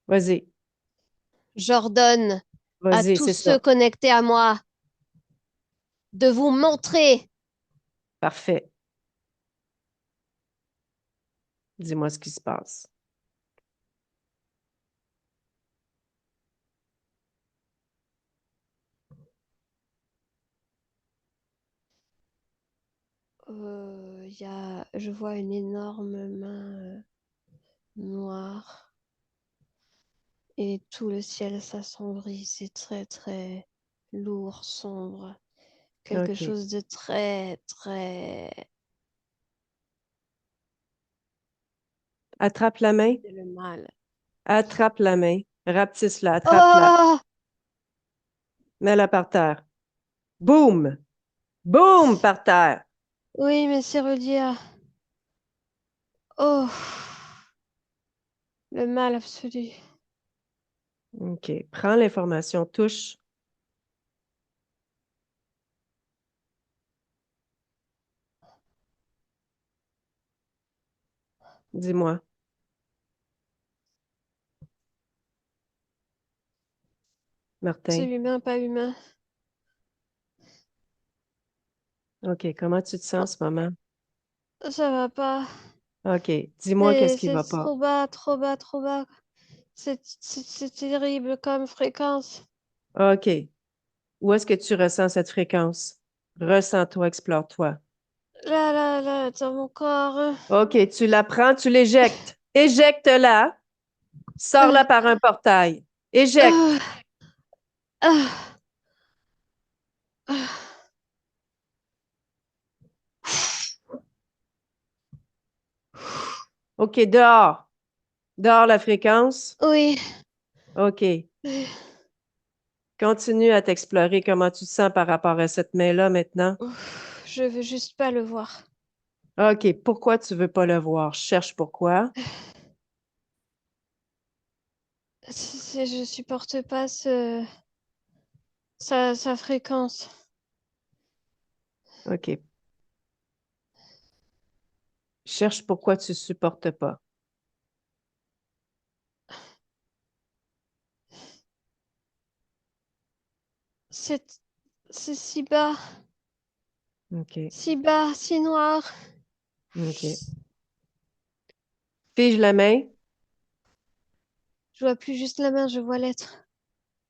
Speaker 2: Vas-y,
Speaker 3: J'ordonne à
Speaker 2: vas-y,
Speaker 3: tous
Speaker 2: c'est
Speaker 3: ceux
Speaker 2: ça.
Speaker 3: connectés à moi de vous montrer.
Speaker 2: Parfait. Dis-moi ce qui se passe.
Speaker 3: Je vois une énorme main noire et tout le ciel s'assombrit. C'est très, très lourd, sombre. Quelque
Speaker 2: OK.
Speaker 3: chose de très, très...
Speaker 2: Attrape la main.
Speaker 3: C'est le mal.
Speaker 2: Attrape la main. Rapetisse-la. Attrape-la.
Speaker 3: Oh!
Speaker 2: Mets-la par terre. Boum! Boum! Par terre.
Speaker 3: Oui, mais c'est Rudia. Oh! Le mal absolu.
Speaker 2: OK. Prends l'information. Touche. Dis-moi.
Speaker 3: C'est
Speaker 2: Martin.
Speaker 3: humain, pas humain.
Speaker 2: OK. Comment tu te sens en ce moment?
Speaker 3: Ça va pas.
Speaker 2: OK. Dis-moi qu'est-ce qui
Speaker 3: C'est
Speaker 2: va pas.
Speaker 3: trop bas, trop bas, trop bas. C'est terrible comme fréquence.
Speaker 2: OK. Où est-ce que tu ressens cette fréquence? Ressens-toi, explore-toi.
Speaker 3: Là, dans mon corps.
Speaker 2: OK. Tu la prends, tu l'éjectes. Éjecte-la. Sors-la par un portail. Éjecte.
Speaker 3: Ah, ah, ah.
Speaker 2: OK. Dehors. Dehors la fréquence.
Speaker 3: Oui.
Speaker 2: OK. Continue à t'explorer comment tu te sens par rapport à cette main-là maintenant.
Speaker 3: Ouf, je veux juste pas le voir.
Speaker 2: OK. Pourquoi tu veux pas le voir? Cherche pourquoi.
Speaker 3: Je supporte pas sa fréquence.
Speaker 2: OK. Cherche pourquoi tu supportes pas.
Speaker 3: C'est c'est si bas,
Speaker 2: OK.
Speaker 3: si bas, si noir.
Speaker 2: OK. Fige la main.
Speaker 3: Je vois plus juste la main, je vois l'être.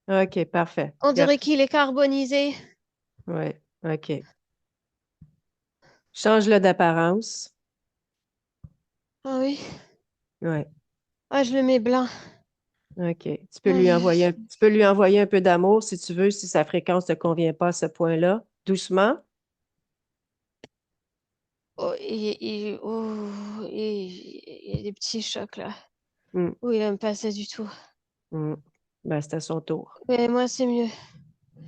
Speaker 2: OK, parfait.
Speaker 3: On
Speaker 2: Regarde.
Speaker 3: dirait qu'il est carbonisé.
Speaker 2: Ouais. OK. Change-le d'apparence.
Speaker 3: Ah oui.
Speaker 2: Ouais.
Speaker 3: Ah, je le mets blanc.
Speaker 2: OK.
Speaker 3: Ah,
Speaker 2: Tu peux lui envoyer un peu d'amour si tu veux, si sa fréquence ne te convient pas à ce point-là. Doucement.
Speaker 3: oh, il y a des petits chocs là.
Speaker 2: Mm,
Speaker 3: Oh, il aime pas ça du tout.
Speaker 2: mm. Ben, c'est à son tour.
Speaker 3: Mais moi, c'est mieux.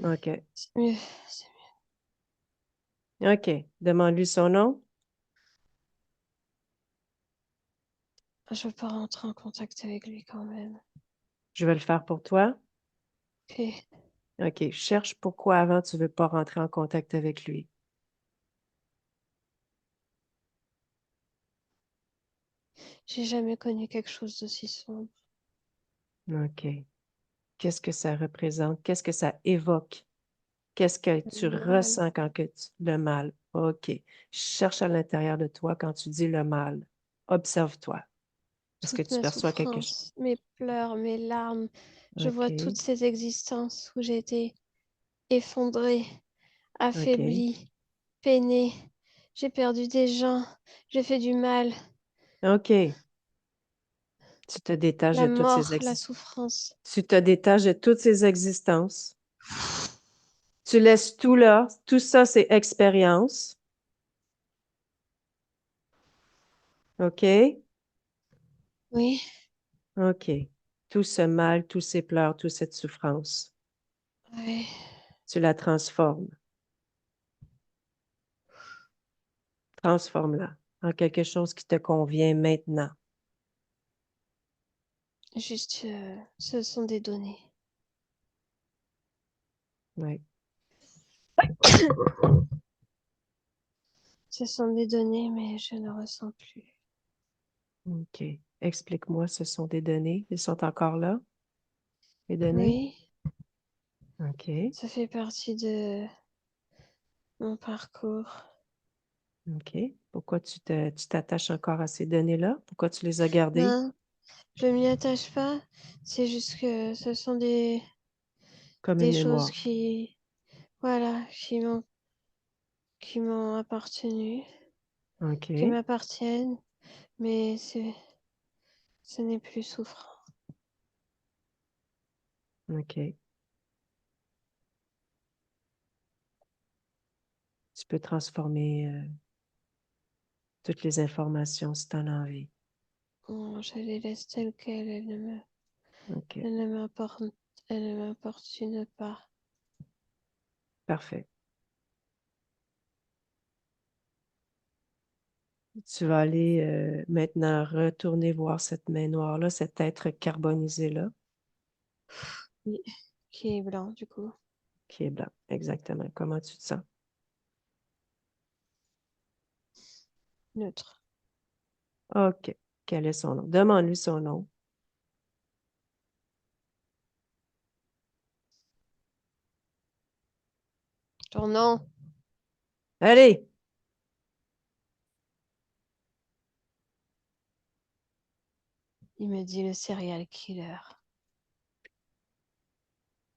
Speaker 2: OK.
Speaker 3: C'est mieux. C'est
Speaker 2: OK. Demande-lui son nom.
Speaker 3: mieux. Je veux pas rentrer en contact avec lui quand même.
Speaker 2: Je vais le faire pour toi.
Speaker 3: Ok.
Speaker 2: OK. Cherche pourquoi avant tu ne veux pas rentrer en contact avec lui.
Speaker 3: J'ai jamais connu quelque chose d'aussi sombre.
Speaker 2: OK. Qu'est-ce que ça représente? Qu'est-ce que ça évoque? Qu'est-ce que tu
Speaker 3: Le mal.
Speaker 2: ressens quand que tu... Le mal. OK. Cherche à l'intérieur de toi quand tu dis le mal. Observe-toi. Est-ce que
Speaker 3: Toute
Speaker 2: tu
Speaker 3: ma
Speaker 2: perçois quelque chose?
Speaker 3: souffrance, mes pleurs, mes larmes. Je vois toutes
Speaker 2: OK.
Speaker 3: ces existences où j'ai été effondrée,
Speaker 2: OK.
Speaker 3: affaiblie, peinée. J'ai perdu des gens. J'ai fait du mal.
Speaker 2: OK. Tu te détaches
Speaker 3: La
Speaker 2: de toutes ces
Speaker 3: mort, la souffrance.
Speaker 2: Tu te détaches de toutes ces existences. Tu laisses tout là. Tout ça, c'est expérience. OK?
Speaker 3: Oui,
Speaker 2: OK. Tout ce mal, tous ces pleurs, toute cette souffrance.
Speaker 3: oui.
Speaker 2: Tu la transformes. Transforme-la en quelque chose qui te convient maintenant.
Speaker 3: Juste, ce sont des données.
Speaker 2: Oui.
Speaker 3: Ce sont des données, mais je ne ressens plus.
Speaker 2: OK. Explique-moi, ce sont des données. Ils sont encore là, les données?
Speaker 3: Oui,
Speaker 2: OK.
Speaker 3: ça fait partie de mon parcours.
Speaker 2: OK. Pourquoi tu t'attaches encore à ces données-là? Pourquoi tu les as gardées?
Speaker 3: Non, je m'y attache pas. C'est juste que ce sont
Speaker 2: Comme une
Speaker 3: des choses
Speaker 2: mémoire.
Speaker 3: voilà, qui m'ont appartenu.
Speaker 2: OK.
Speaker 3: qui m'appartiennent, mais ce n'est plus souffrant.
Speaker 2: OK. Tu peux transformer toutes les informations si tu en as envie.
Speaker 3: Oh, je les laisse telles quelles,
Speaker 2: OK.
Speaker 3: elles ne m'importunent pas.
Speaker 2: Parfait. Tu vas aller maintenant retourner voir cette main noire-là, cet être carbonisé-là,
Speaker 3: Oui, qui est blanc, du coup.
Speaker 2: qui est blanc. Exactement. Comment tu te sens?
Speaker 3: Neutre.
Speaker 2: OK. Quel est son nom? Demande-lui son nom.
Speaker 3: Ton nom?
Speaker 2: Allez!
Speaker 3: Il me dit le serial killer.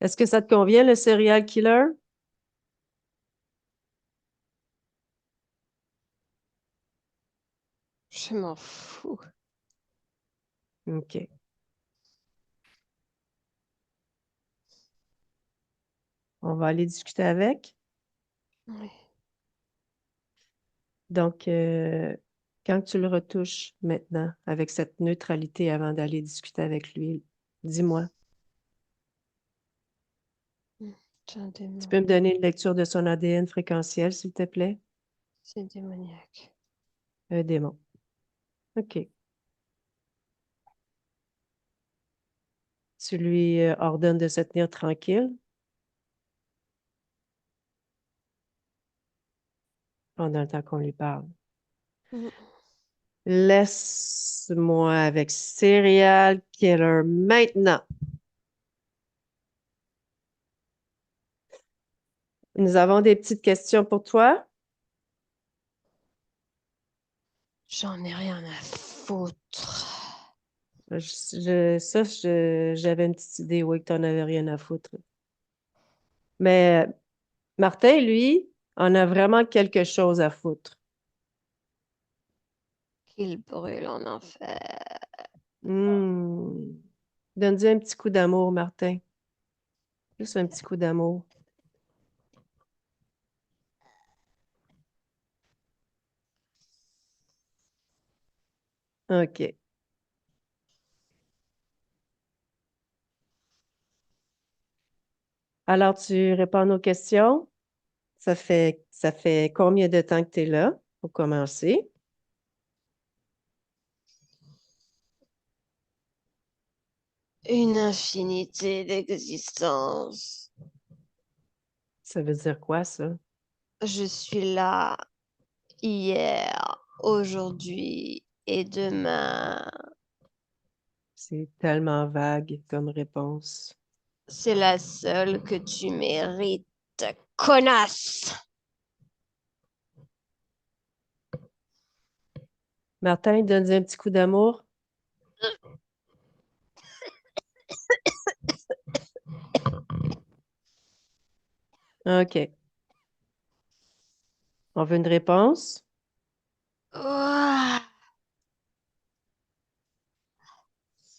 Speaker 2: Est-ce que ça te convient, le serial killer?
Speaker 3: Je m'en fous.
Speaker 2: OK. On va aller discuter avec.
Speaker 3: Oui.
Speaker 2: Donc, quand tu le retouches maintenant, avec cette neutralité avant d'aller discuter avec lui, dis-moi,
Speaker 3: C'est un
Speaker 2: tu
Speaker 3: démon.
Speaker 2: peux me donner une lecture de son ADN fréquentiel, s'il te plaît?
Speaker 3: C'est démoniaque.
Speaker 2: Un démon. OK. Tu lui ordonnes de se tenir tranquille pendant le temps qu'on lui parle.
Speaker 3: Mm.
Speaker 2: Laisse-moi avec Serial Killer maintenant. Nous avons des petites questions pour toi.
Speaker 3: J'en ai rien à foutre.
Speaker 2: J'avais une petite idée, oui, que tu n'en avais rien à foutre. Mais Martin, lui, en a vraiment quelque chose à foutre.
Speaker 3: Qu'il brûle en enfer.
Speaker 2: Hmm. Donne-lui un petit coup d'amour, Martin. Juste un petit coup d'amour. OK. Alors, tu réponds à nos questions. Ça fait combien de temps que tu es là, pour commencer?
Speaker 3: Une infinité d'existence.
Speaker 2: Ça veut dire quoi, ça?
Speaker 3: Je suis là hier, aujourd'hui et demain.
Speaker 2: C'est tellement vague comme réponse.
Speaker 3: C'est la seule que tu mérites, connasse.
Speaker 2: Martin, donne-lui un petit coup d'amour. OK. On veut une réponse?
Speaker 3: Ouah,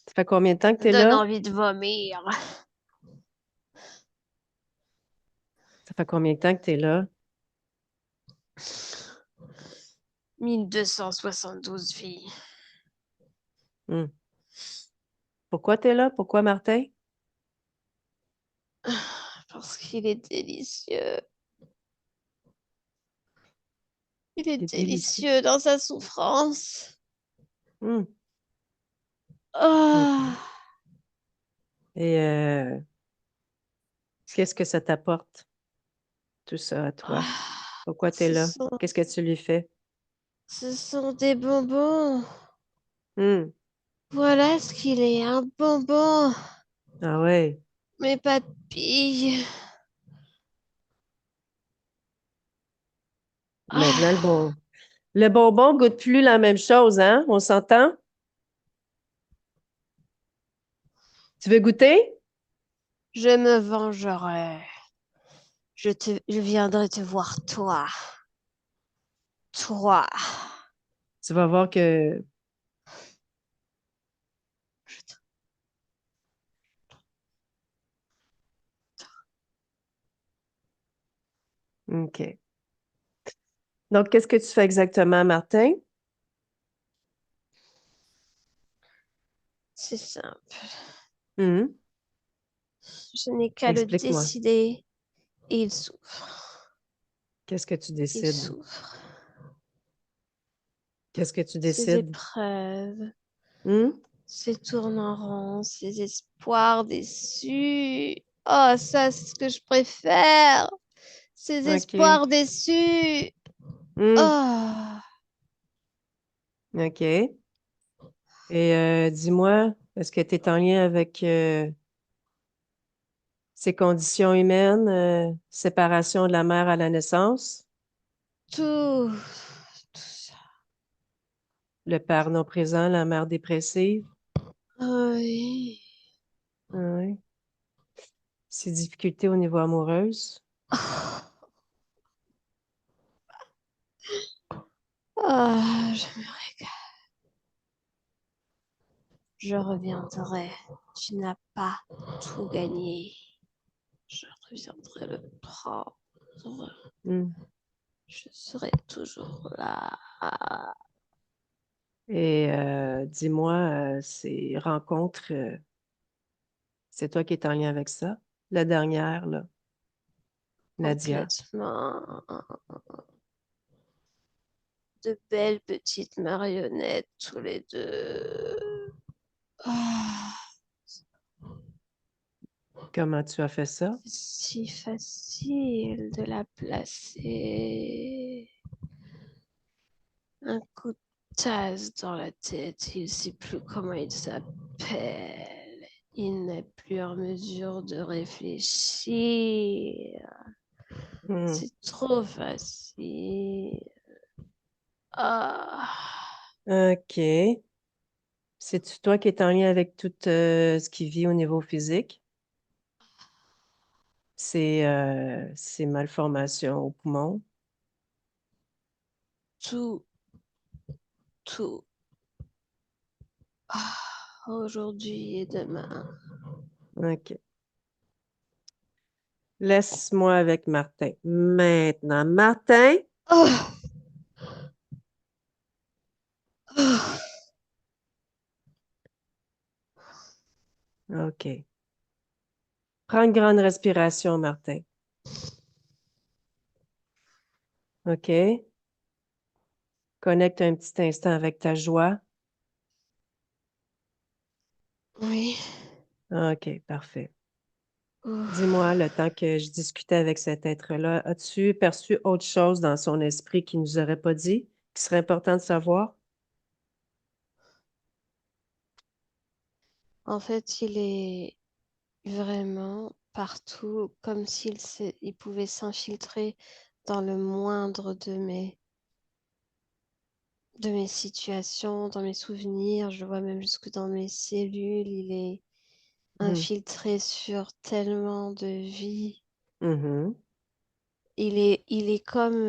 Speaker 2: Ça fait combien de temps que tu
Speaker 3: ça
Speaker 2: es
Speaker 3: donne
Speaker 2: là?
Speaker 3: envie de vomir.
Speaker 2: Ça fait combien de temps que tu es là?
Speaker 3: 1272 filles.
Speaker 2: Hmm. Pourquoi tu es là? Pourquoi Martin?
Speaker 3: Parce qu'il est délicieux. Il est
Speaker 2: C'est délicieux.
Speaker 3: délicieux dans sa souffrance.
Speaker 2: Hmm.
Speaker 3: Ah,
Speaker 2: OK. Et qu'est-ce que ça t'apporte, tout ça à toi?
Speaker 3: ah,
Speaker 2: Pourquoi tu es
Speaker 3: ce
Speaker 2: là?
Speaker 3: sont,
Speaker 2: Qu'est-ce que tu lui fais?
Speaker 3: ce sont des bonbons.
Speaker 2: Hmm.
Speaker 3: Voilà ce qu'il est, un bonbon.
Speaker 2: Ah ouais.
Speaker 3: Mes papilles.
Speaker 2: Maintenant, le
Speaker 3: Ah,
Speaker 2: bon. Le bonbon goûte plus la même chose, hein? On s'entend? Tu veux goûter?
Speaker 3: je me vengerai. Je viendrai te voir, toi. Toi.
Speaker 2: Tu vas voir que... OK. Donc, qu'est-ce que tu fais exactement, Martin?
Speaker 3: C'est simple.
Speaker 2: Mhm.
Speaker 3: Je n'ai qu'à le
Speaker 2: Explique-moi.
Speaker 3: décider et il souffre.
Speaker 2: Qu'est-ce que tu
Speaker 3: Il
Speaker 2: décides?
Speaker 3: souffre.
Speaker 2: Qu'est-ce que tu
Speaker 3: Ces
Speaker 2: décides?
Speaker 3: épreuves,
Speaker 2: Hmm?
Speaker 3: ces tours en rond, ces espoirs déçus. Oh, ça, c'est ce que je préfère. Ces
Speaker 2: OK.
Speaker 3: espoirs déçus.
Speaker 2: Hmm.
Speaker 3: Oh,
Speaker 2: OK. Et dis-moi, est-ce que tu es en lien avec ces conditions humaines, séparation de la mère à la naissance,
Speaker 3: tout, tout ça.
Speaker 2: le père non présent, la mère dépressive?
Speaker 3: Oui.
Speaker 2: Oui. Ces difficultés au niveau amoureuse?
Speaker 3: Ah, je me régale. Je reviendrai. Tu n'as pas tout gagné. Je reviendrai le prendre.
Speaker 2: Hmm.
Speaker 3: Je serai toujours là.
Speaker 2: Et dis-moi, ces rencontres, c'est toi qui es en lien avec ça? La dernière, là, Nadia.
Speaker 3: Complètement. De belles petites marionnettes, tous les deux. Ah,
Speaker 2: Comment tu as fait ça?
Speaker 3: c'est si facile de la placer. Un coup de tasse dans la tête, il ne sait plus comment il s'appelle. Il n'est plus en mesure de réfléchir.
Speaker 2: Hmm.
Speaker 3: C'est trop facile. Ah,
Speaker 2: OK. C'est-tu toi qui es en lien avec tout ce qui vit au niveau physique? Ces malformations au poumon?
Speaker 3: tout, tout. Ah, aujourd'hui et demain.
Speaker 2: OK. Laisse-moi avec Martin. Maintenant, Martin,
Speaker 3: Ah, ah.
Speaker 2: OK. Prends une grande respiration, Martin. OK. Connecte un petit instant avec ta joie.
Speaker 3: Oui.
Speaker 2: OK, parfait.
Speaker 3: Ouf.
Speaker 2: Dis-moi, le temps que je discutais avec cet être-là, as-tu perçu autre chose dans son esprit qu'il ne nous aurait pas dit, qui serait important de savoir?
Speaker 3: En fait, il est vraiment partout, comme il pouvait s'infiltrer dans le moindre de mes situations, dans mes souvenirs. Je le vois même jusque dans mes cellules. Il est
Speaker 2: Mhm.
Speaker 3: infiltré sur tellement de vies.
Speaker 2: Mhm.
Speaker 3: Il est comme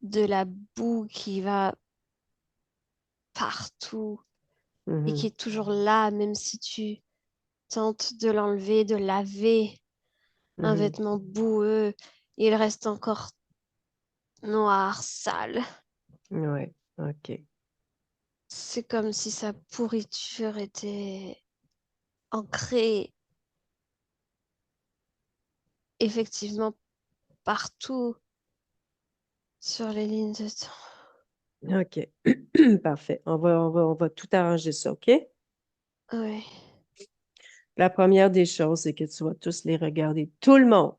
Speaker 3: de la boue qui va partout et qui
Speaker 2: Mhm.
Speaker 3: est toujours là, même si tu tentes de l'enlever, de laver un
Speaker 2: Mhm.
Speaker 3: vêtement boueux, il reste encore noir, sale.
Speaker 2: Ouais, OK.
Speaker 3: C'est comme si sa pourriture était ancrée effectivement partout sur les lignes de temps.
Speaker 2: OK. Parfait. On va tout arranger ça, OK?
Speaker 3: Oui,
Speaker 2: La première des choses, c'est que tu vas tous les regarder. Tout le monde.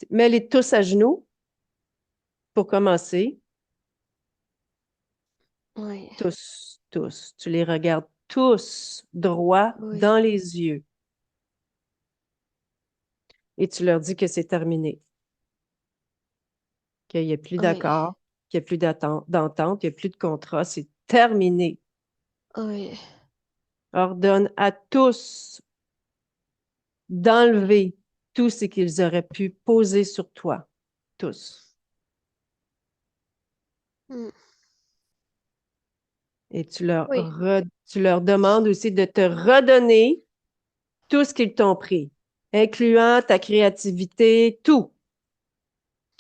Speaker 2: Mets-les tous à genoux pour commencer.
Speaker 3: oui,
Speaker 2: Tous, tous. Tu les regardes tous droit
Speaker 3: oui,
Speaker 2: dans les yeux et tu leur dis que c'est terminé, qu'il n'y a plus
Speaker 3: oui,
Speaker 2: d'accord, qu'il n'y a plus d'entente, il n'y a plus de contrat. C'est terminé.
Speaker 3: oui,
Speaker 2: Ordonne à tous d'enlever tout ce qu'ils auraient pu poser sur toi. Tous.
Speaker 3: Mm.
Speaker 2: Et
Speaker 3: Oui,
Speaker 2: tu leur demandes aussi de te redonner tout ce qu'ils t'ont pris, incluant ta créativité, tout,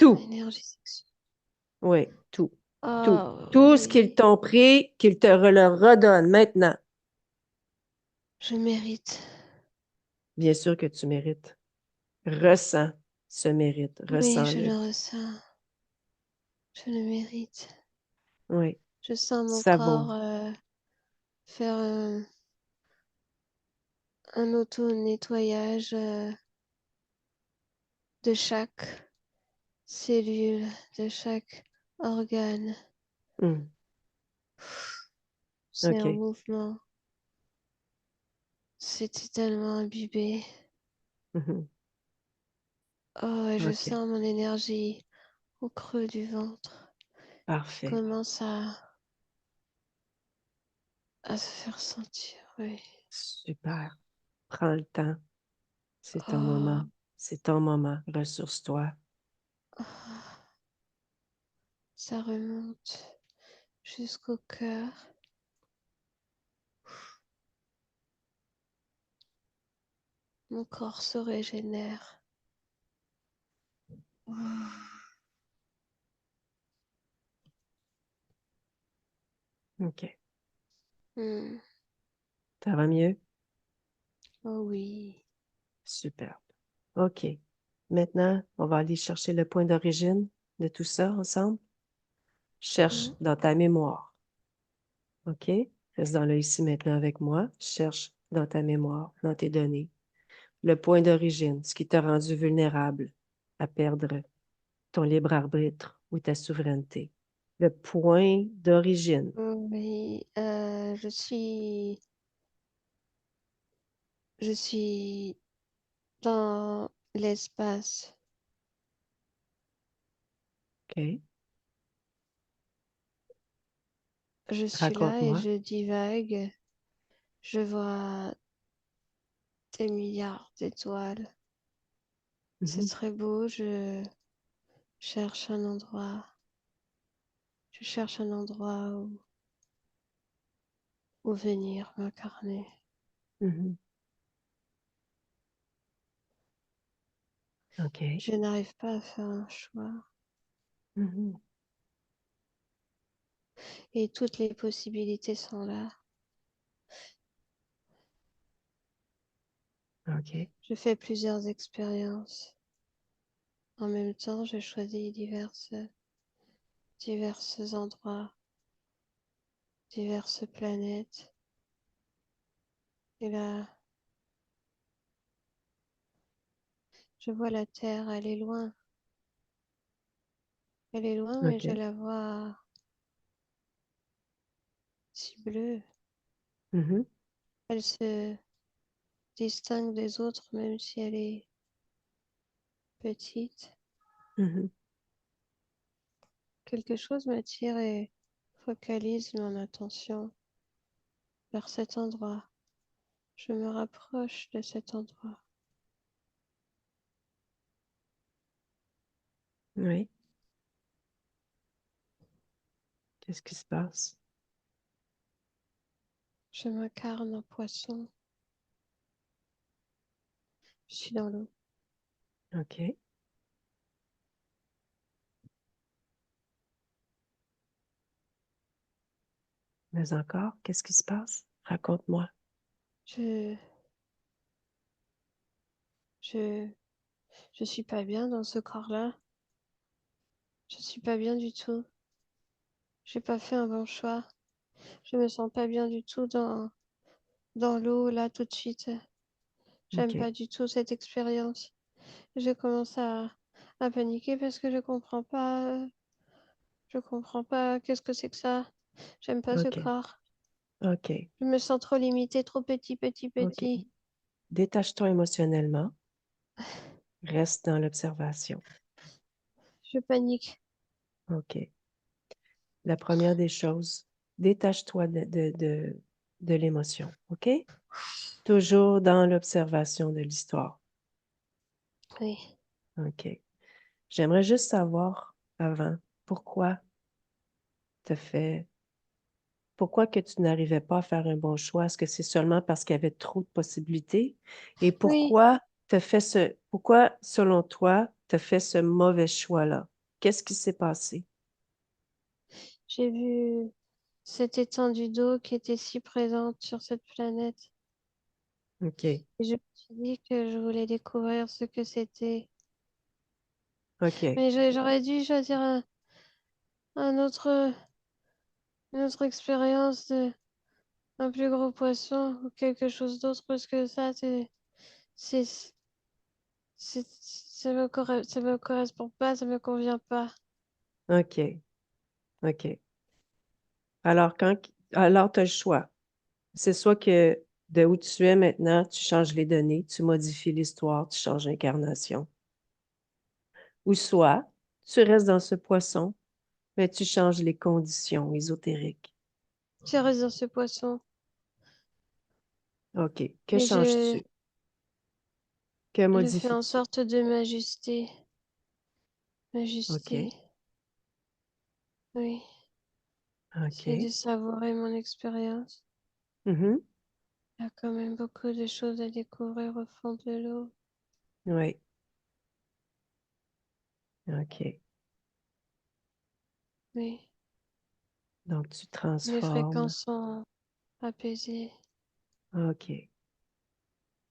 Speaker 3: mon
Speaker 2: tout.
Speaker 3: énergie sexuelle.
Speaker 2: Oui, tout, tout.
Speaker 3: Ah
Speaker 2: Tout ce qu'ils
Speaker 3: oui,
Speaker 2: t'ont pris, qu'ils te le redonnent maintenant.
Speaker 3: je mérite.
Speaker 2: Bien sûr que tu mérites. Ressens ce mérite,
Speaker 3: Oui, je
Speaker 2: ressens-le.
Speaker 3: le ressens. Je le mérite.
Speaker 2: Oui,
Speaker 3: Je sens mon
Speaker 2: savoure.
Speaker 3: corps faire un auto-nettoyage de chaque cellule, de chaque organe.
Speaker 2: Hmm,
Speaker 3: C'est un
Speaker 2: OK.
Speaker 3: mouvement. C'était tellement imbibé.
Speaker 2: Mhm,
Speaker 3: Oh, et je
Speaker 2: OK.
Speaker 3: sens mon énergie au creux du ventre.
Speaker 2: Parfait.
Speaker 3: Commence à se faire sentir. Oui.
Speaker 2: Super. Prends le temps. C'est ton moment.
Speaker 3: Oh,
Speaker 2: C'est ton moment. Ressource-toi.
Speaker 3: ah, ça remonte jusqu'au cœur. Mon corps se régénère.
Speaker 2: OK.
Speaker 3: Hmm.
Speaker 2: Ça va mieux?
Speaker 3: Oh oui.
Speaker 2: Superbe. OK. Maintenant, on va aller chercher le point d'origine de tout ça ensemble. Cherche
Speaker 3: Hmm.
Speaker 2: dans ta mémoire. OK? Reste dans le ici maintenant avec moi. Cherche dans ta mémoire, dans tes données. Le point d'origine, ce qui t'a rendu vulnérable à perdre ton libre arbitre ou ta souveraineté. Le point d'origine.
Speaker 3: Oui, je suis dans l'espace.
Speaker 2: OK?
Speaker 3: Je suis là et
Speaker 2: Raconte-moi.
Speaker 3: je divague. Je vois des milliards d'étoiles. C'est
Speaker 2: Mhm,
Speaker 3: très beau. Cherche un endroit. Je cherche un endroit où venir m'incarner.
Speaker 2: mhm. OK.
Speaker 3: Je n'arrive pas à faire un choix.
Speaker 2: Mhm.
Speaker 3: Et toutes les possibilités sont là.
Speaker 2: OK.
Speaker 3: Je fais plusieurs expériences. En même temps, je choisis divers endroits, diverses planètes. Et là, je vois la Terre, elle est loin. Elle est loin, mais je
Speaker 2: OK.
Speaker 3: la vois si bleue.
Speaker 2: Mhm,
Speaker 3: Elle se distingue des autres, même si elle est petite.
Speaker 2: mhm.
Speaker 3: Quelque chose m'attire et focalise mon attention vers cet endroit. Je me rapproche de cet endroit.
Speaker 2: Oui. Qu'est-ce qui se passe?
Speaker 3: Je m'incarne en poisson. Je suis dans l'eau.
Speaker 2: OK. Mais encore, qu'est-ce qui se passe? Raconte-moi.
Speaker 3: Je, je, je suis pas bien dans ce corps-là. Je suis pas bien du tout. J'ai pas fait un bon choix. Je me sens pas bien du tout dans l'eau là tout de suite. J'aime
Speaker 2: OK.
Speaker 3: pas du tout cette expérience. Je commence à paniquer parce que je comprends pas qu'est-ce que c'est que ça. J'aime pas ce
Speaker 2: OK.
Speaker 3: corps.
Speaker 2: OK.
Speaker 3: Je me sens trop limitée, trop
Speaker 2: OK.
Speaker 3: petit.
Speaker 2: Détache-toi émotionnellement. Reste dans l'observation.
Speaker 3: Je panique.
Speaker 2: OK. La première des choses, détache-toi de l'émotion. OK? Toujours dans l'observation de l'histoire.
Speaker 3: Oui.
Speaker 2: OK. J'aimerais juste savoir avant, pourquoi? te fait... Pourquoi que tu n'arrivais pas à faire un bon choix? Est-ce que c'est seulement parce qu'il y avait trop de possibilités? Et
Speaker 3: Oui,
Speaker 2: pourquoi, selon toi, tu as fait ce mauvais choix-là? Qu'est-ce qui s'est passé?
Speaker 3: j'ai vu cette étendue d'eau qui était si présente sur cette planète.
Speaker 2: OK,
Speaker 3: Et je me suis dit que je voulais découvrir ce que c'était.
Speaker 2: OK,
Speaker 3: Mais j'aurais dû choisir un autre, une autre expérience de un plus gros poisson ou quelque chose d'autre parce que ça, c'est, ça me correspond pas, ça me convient pas.
Speaker 2: OK, OK. Alors, tu as le choix. C'est soit que de où tu es maintenant, tu changes les données, tu modifies l'histoire, tu changes l'incarnation. Ou soit, tu restes dans ce poisson, mais tu changes les conditions ésotériques.
Speaker 3: Tu restes dans ce poisson.
Speaker 2: OK. Que
Speaker 3: Et
Speaker 2: changes-tu? Que
Speaker 3: je fais en
Speaker 2: modifies-tu?
Speaker 3: sorte de m'ajuster. M'ajuster.
Speaker 2: OK.
Speaker 3: Oui. Essayer de
Speaker 2: OK.
Speaker 3: savourer mon expérience.
Speaker 2: Mhm.
Speaker 3: Il y a quand même beaucoup de choses à découvrir au fond de l'eau.
Speaker 2: Oui. OK.
Speaker 3: Oui.
Speaker 2: Donc, tu
Speaker 3: Les
Speaker 2: transformes.
Speaker 3: fréquences sont apaisées.
Speaker 2: OK.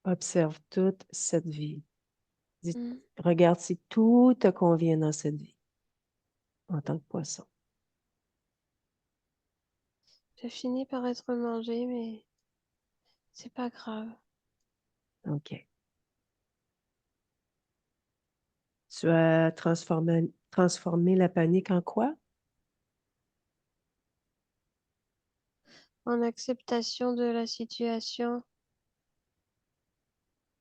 Speaker 2: Observe toute cette vie.
Speaker 3: Hmm.
Speaker 2: Regarde si tout te convient dans cette vie en tant que poisson.
Speaker 3: Je finis par être mangée, mais c'est pas grave.
Speaker 2: OK. Tu as transformé la panique en quoi?
Speaker 3: En acceptation de la situation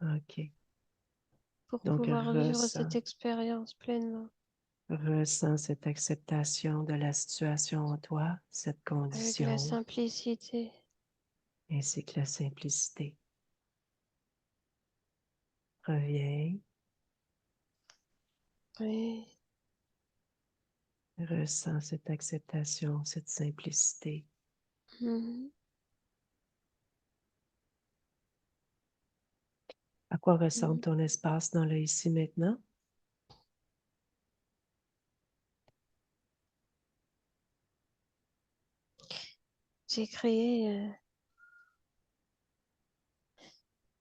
Speaker 2: OK.
Speaker 3: pour
Speaker 2: Donc,
Speaker 3: pouvoir vivre cette expérience pleinement,
Speaker 2: ressens cette acceptation de la situation en toi, cette
Speaker 3: avec la
Speaker 2: condition,
Speaker 3: simplicité.
Speaker 2: ainsi que la simplicité. Reviens,
Speaker 3: Oui.
Speaker 2: ressens cette acceptation, cette simplicité.
Speaker 3: Mhm.
Speaker 2: À quoi ressemble
Speaker 3: Mhm.
Speaker 2: ton espace dans le ici maintenant?
Speaker 3: J'ai créé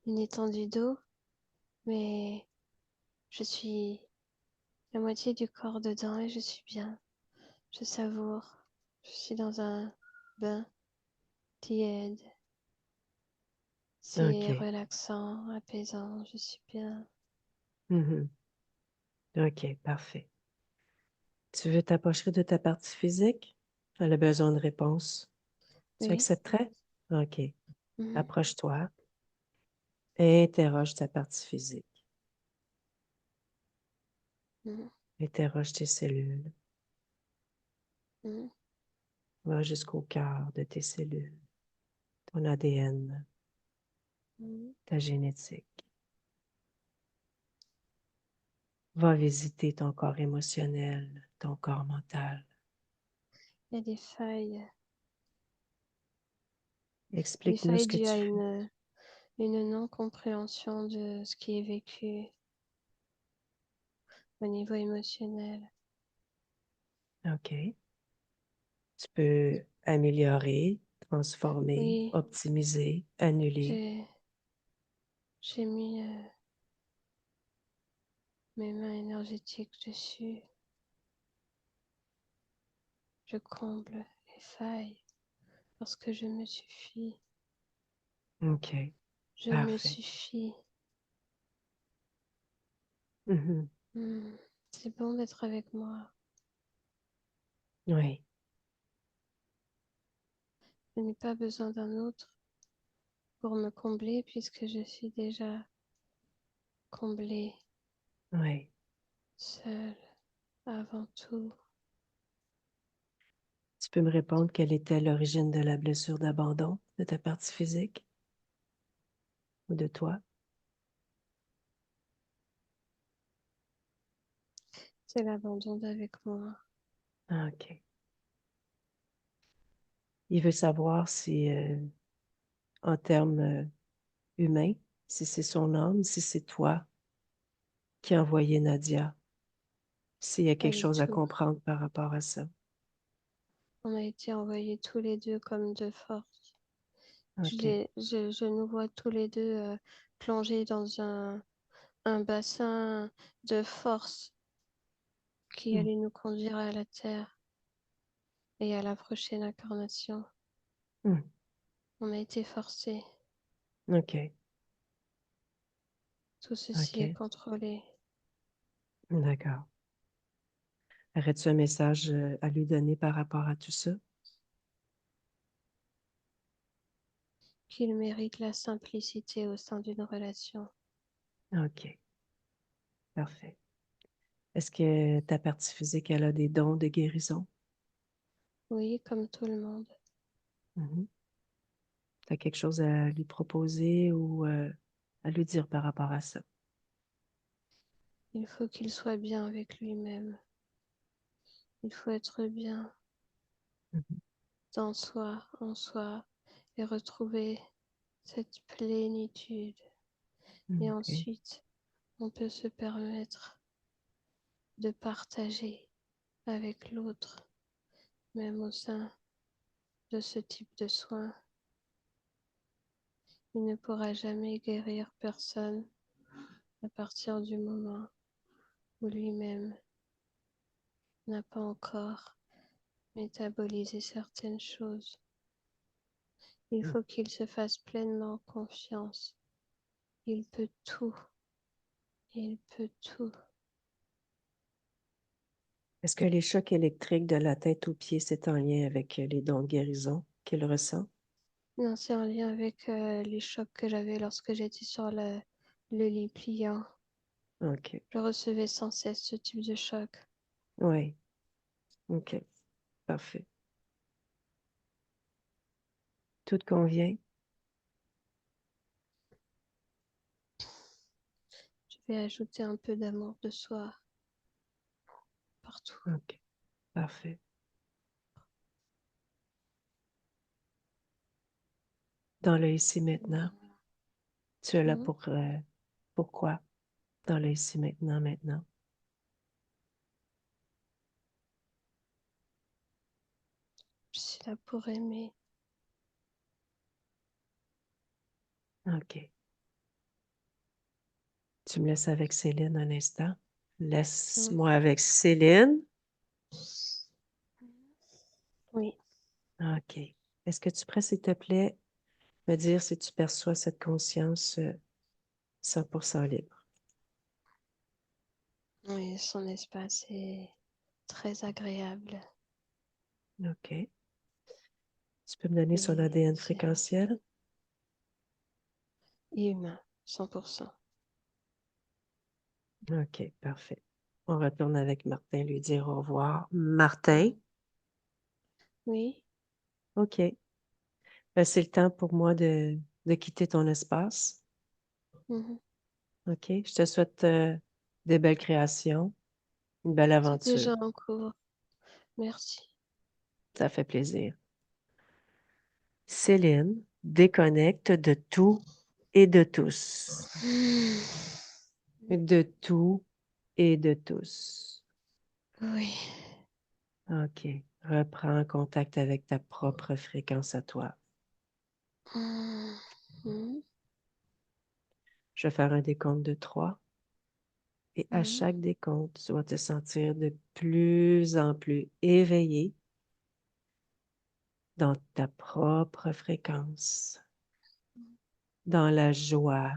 Speaker 3: une étendue d'eau, mais je suis la moitié du corps dedans et je suis bien. Je savoure. Je suis dans un bain tiède. C'est
Speaker 2: OK.
Speaker 3: relaxant, apaisant. Je suis bien.
Speaker 2: Mhm. OK, parfait. Tu veux t'approcher de ta partie physique? Elle a besoin de réponse. Tu
Speaker 3: Oui.
Speaker 2: accepterais? OK.
Speaker 3: Mhm.
Speaker 2: Approche-toi et interroge ta partie physique.
Speaker 3: Mhm.
Speaker 2: Interroge tes cellules.
Speaker 3: Mhm.
Speaker 2: Va jusqu'au cœur de tes cellules, ton ADN,
Speaker 3: Mhm.
Speaker 2: ta génétique. Va visiter ton corps émotionnel, ton corps mental.
Speaker 3: Il y a des
Speaker 2: Explique-nous
Speaker 3: failles
Speaker 2: ce que
Speaker 3: dues
Speaker 2: tu
Speaker 3: à
Speaker 2: fais.
Speaker 3: une non-compréhension de ce qui est vécu au niveau émotionnel.
Speaker 2: OK. Tu peux améliorer, transformer,
Speaker 3: Oui,
Speaker 2: optimiser, annuler.
Speaker 3: j'ai j'ai mis mes mains énergétiques dessus. Je comble les failles parce que je me suffis.
Speaker 2: OK.
Speaker 3: Je me
Speaker 2: Parfait.
Speaker 3: suffis.
Speaker 2: Mhm.
Speaker 3: Hmm. C'est bon d'être avec moi.
Speaker 2: Oui,
Speaker 3: Je n'ai pas besoin d'un autre pour me combler puisque je suis déjà comblée,
Speaker 2: oui.
Speaker 3: seule, avant tout.
Speaker 2: Tu peux me répondre quelle était l'origine de la blessure d'abandon de ta partie physique ou de toi?
Speaker 3: C'est l'abandon d'avec moi.
Speaker 2: Ah, OK. Il veut savoir si, en termes humains, si c'est son âme, si c'est toi qui as envoyé Nadia, s'il y a
Speaker 3: Pas
Speaker 2: quelque
Speaker 3: du
Speaker 2: chose à
Speaker 3: tout.
Speaker 2: comprendre par rapport à ça.
Speaker 3: On a été envoyés tous les deux comme de force.
Speaker 2: OK.
Speaker 3: Je nous vois tous les deux plongés dans un bassin de force qui
Speaker 2: Hmm.
Speaker 3: allait nous conduire à la Terre et à la prochaine incarnation.
Speaker 2: Hmm.
Speaker 3: On a été forcés.
Speaker 2: OK.
Speaker 3: Tout ceci est
Speaker 2: OK.
Speaker 3: contrôlé.
Speaker 2: D'accord. Aurais-tu un message à lui donner par rapport à tout ça?
Speaker 3: Qu'il mérite la simplicité au sein d'une relation.
Speaker 2: OK. Parfait. Est-ce que ta partie physique, elle a des dons de guérison?
Speaker 3: Oui, comme tout le monde.
Speaker 2: Tu as quelque chose à lui proposer ou à lui dire par rapport à ça?
Speaker 3: Il faut qu'il soit bien avec lui-même. Il faut être bien
Speaker 2: Mhm.
Speaker 3: dans soi, en soi, et retrouver cette plénitude. Et
Speaker 2: OK.
Speaker 3: ensuite, on peut se permettre de partager avec l'autre, même au sein de ce type de soins. Il ne pourra jamais guérir personne à partir du moment où lui-même n'a pas encore métabolisé certaines choses. Il faut qu'il se fasse pleinement confiance. Il peut tout. Il peut tout.
Speaker 2: Est-ce que les chocs électriques de la tête aux pieds, c'est en lien avec les dons de guérison qu'il ressent?
Speaker 3: Non, c'est en lien avec les chocs que j'avais lorsque j'étais sur le lit pliant.
Speaker 2: OK.
Speaker 3: Je recevais sans cesse ce type de choc.
Speaker 2: Oui. OK. Parfait. Tout te convient?
Speaker 3: Je vais ajouter un peu d'amour de soi partout.
Speaker 2: OK. Parfait. Dans le ici maintenant, tu es là
Speaker 3: Mhm.
Speaker 2: pour pourquoi? Dans le ici maintenant, maintenant.
Speaker 3: Je suis là pour aimer.
Speaker 2: OK. Tu me laisses avec Céline un instant.
Speaker 3: Mhm.
Speaker 2: Laisse-moi avec Céline.
Speaker 3: Oui.
Speaker 2: OK. Est-ce que tu pourrais, s'il te plaît, me dire si tu perçois cette conscience 100% libre?
Speaker 3: Oui, son espace est très agréable
Speaker 2: OK. Tu peux me donner son
Speaker 3: et
Speaker 2: ADN
Speaker 3: serein.
Speaker 2: fréquentiel?
Speaker 3: Et humain, 100%.
Speaker 2: OK, parfait. On retourne avec Martin, lui dire au revoir. Martin,
Speaker 3: Oui.
Speaker 2: OK. Ben, c'est le temps pour moi de quitter ton espace.
Speaker 3: Mhm.
Speaker 2: OK. Je te souhaite des belles créations, une belle
Speaker 3: C'est
Speaker 2: aventure.
Speaker 3: déjà en cours. Merci.
Speaker 2: Ça fait plaisir. Céline déconnecte de tout et de tous. De tout et de tous.
Speaker 3: Oui.
Speaker 2: OK. Reprends contact avec ta propre fréquence à toi.
Speaker 3: Mhm.
Speaker 2: Je vais faire un décompte de 3. Et à
Speaker 3: Mhm.
Speaker 2: chaque décompte, tu vas te sentir de plus en plus éveillé dans ta propre fréquence, dans la joie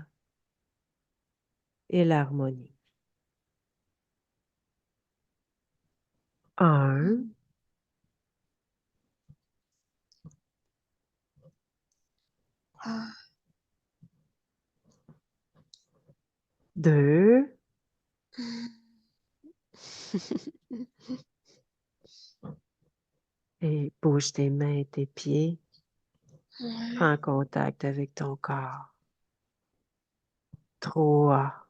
Speaker 2: et l'harmonie. 1,
Speaker 3: Ah.
Speaker 2: 2, et bouge tes mains et tes pieds.
Speaker 3: Ouais.
Speaker 2: Prends contact avec ton corps. 3,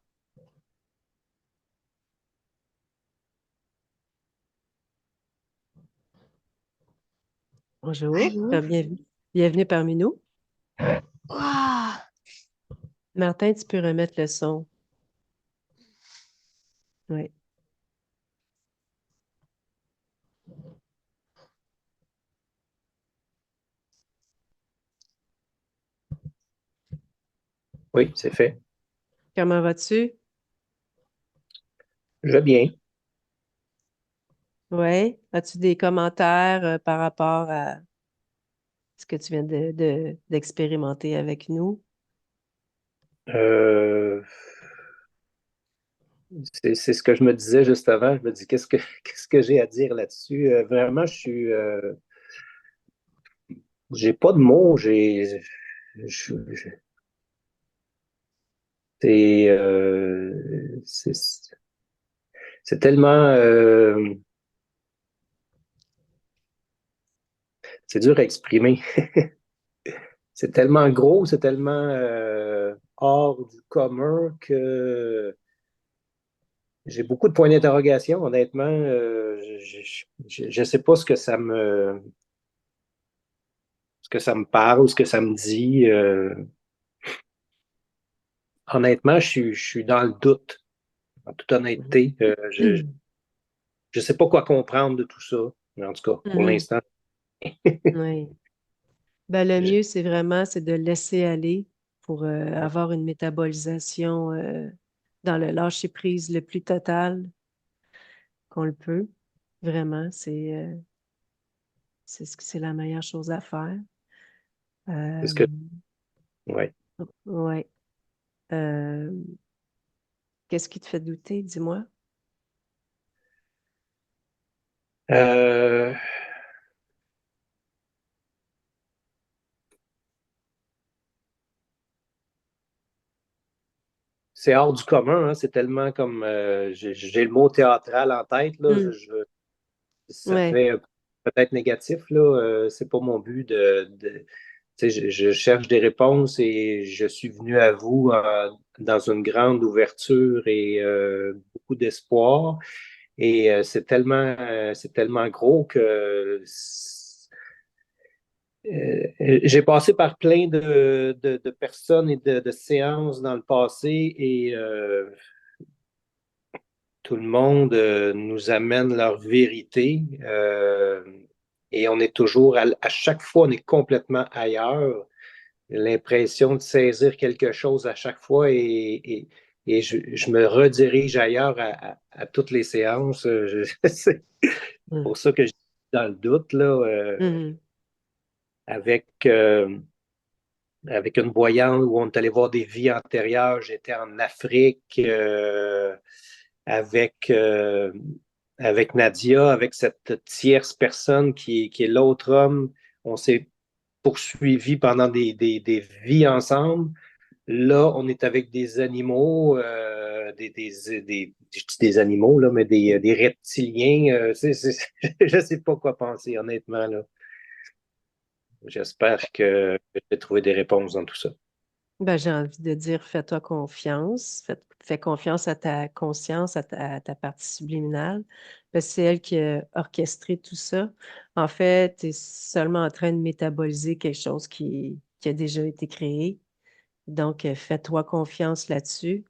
Speaker 2: Bonjour,
Speaker 3: Allô?
Speaker 2: bienvenue parmi nous.
Speaker 3: Waouh!
Speaker 2: Martin, tu peux remettre le son. Oui.
Speaker 1: Oui, c'est fait.
Speaker 2: Comment vas-tu?
Speaker 1: Je vais bien.
Speaker 2: Oui. As-tu des commentaires par rapport à ce que tu viens d'expérimenter avec nous?
Speaker 1: Euh, c'est ce que je me disais juste avant. Je me dis, qu'est-ce que j'ai à dire là-dessus? Vraiment, j'ai pas de mots. C'est, c'est tellement, c'est dur à exprimer. C'est tellement gros, c'est tellement hors du commun que j'ai beaucoup de points d'interrogation, honnêtement. Je ne sais pas ce que ça me parle, ce que ça me dit. Honnêtement, je suis dans le doute, en toute
Speaker 2: Mhm.
Speaker 1: honnêteté. Je ne sais pas quoi comprendre de tout ça, mais en tout cas, pour
Speaker 2: Mhm.
Speaker 1: l'instant,
Speaker 2: Oui. Ben, le
Speaker 1: je-
Speaker 2: mieux, c'est de laisser aller pour avoir une métabolisation dans le lâcher-prise le plus total qu'on le peut. Vraiment, c'est la meilleure chose à faire.
Speaker 1: c'est ce que.
Speaker 2: Euh,
Speaker 1: Ouais.
Speaker 2: ouais. Euh, Qu'est-ce qui te fait douter, dis-moi?
Speaker 1: Euh, c'est hors du commun, hein, c'est tellement comme. J'ai le mot théâtral en tête, là.
Speaker 2: Hmm.
Speaker 1: Ça
Speaker 2: Ouais.
Speaker 1: fait peut-être négatif, là. C'est pas mon but tu sais, je cherche des réponses et je suis venu à vous dans une grande ouverture et beaucoup d'espoir. Et c'est tellement gros que j'ai passé par plein de personnes et de séances dans le passé et tout le monde nous amène leur vérité et on est toujours, à chaque fois, on est complètement ailleurs. L'impression de saisir quelque chose à chaque fois et je me redirige ailleurs à toutes les séances. C'est
Speaker 2: Hmm.
Speaker 1: pour ça que je suis dans le doute, là,
Speaker 2: Mhm.
Speaker 1: avec, avec une voyante où on est allé voir des vies antérieures. J'étais en Afrique avec, avec Nadia, avec cette tierce personne qui est l'autre homme. On s'est poursuivi pendant des vies ensemble. Là, on est avec des animaux, je dis des animaux, là, mais des reptiliens. Je ne sais pas quoi penser, honnêtement. Là. J'espère que je vais trouver des réponses dans tout ça.
Speaker 2: Ben, j'ai envie de dire, fais-toi confiance, fais confiance à ta conscience, à ta partie subliminale, parce que c'est elle qui a orchestré tout ça. En fait, tu es seulement en train de métaboliser quelque chose qui a déjà été créé. Donc, fais-toi confiance là-dessus.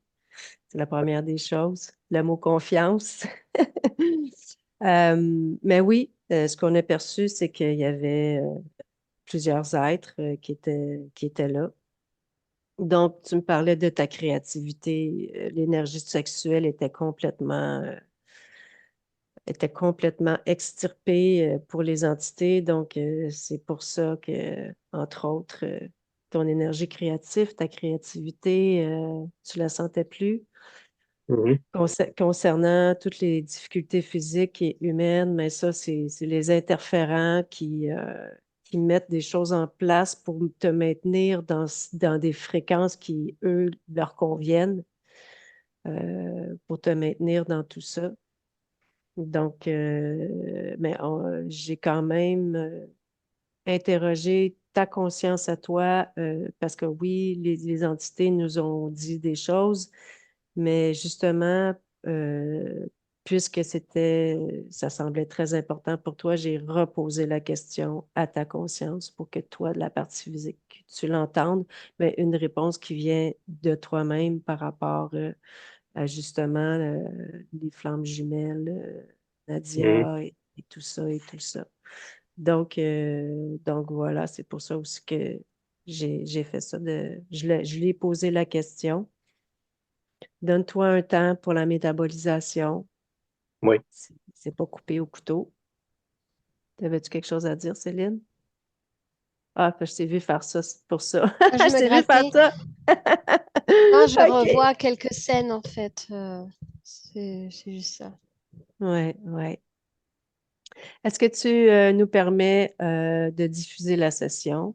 Speaker 2: C'est la première des choses. Le mot confiance. Mais oui, ce qu'on a perçu, c'est qu'il y avait plusieurs êtres qui étaient là. Donc, tu me parlais de ta créativité. L'énergie sexuelle était complètement extirpée pour les entités. Donc, c'est pour ça que, entre autres, ton énergie créative, ta créativité, tu la sentais plus.
Speaker 1: Mhm.
Speaker 2: Concernant toutes les difficultés physiques et humaines, mais ça, c'est les interférents qui mettent des choses en place pour te maintenir dans des fréquences qui, eux, leur conviennent, pour te maintenir dans tout ça. Donc, j'ai quand même interrogé ta conscience à toi, parce que oui, les entités nous ont dit des choses, mais justement, euh, puisque ça semblait très important pour toi, j'ai reposé la question à ta conscience pour que toi, de la partie physique, tu l'entendes, mais une réponse qui vient de toi-même par rapport à justement les flammes jumelles, Nadia et tout ça et tout ça. Donc voilà, c'est pour ça aussi que j'ai fait ça. Je lui ai posé la question. Donne-toi un temps pour la métabolisation.
Speaker 1: Oui.
Speaker 2: C'est pas coupé au couteau. T'avais-tu quelque chose à dire, Céline? Ah, je t'ai vu faire ça, c'est pour ça.
Speaker 3: Ah, je
Speaker 2: Je
Speaker 3: me
Speaker 2: t'ai vu faire
Speaker 3: grattais.
Speaker 2: ça.
Speaker 3: Non, je
Speaker 2: OK.
Speaker 3: revois quelques scènes en fait. C'est juste ça.
Speaker 2: Ouais, ouais. Est-ce que tu nous permets de diffuser la session?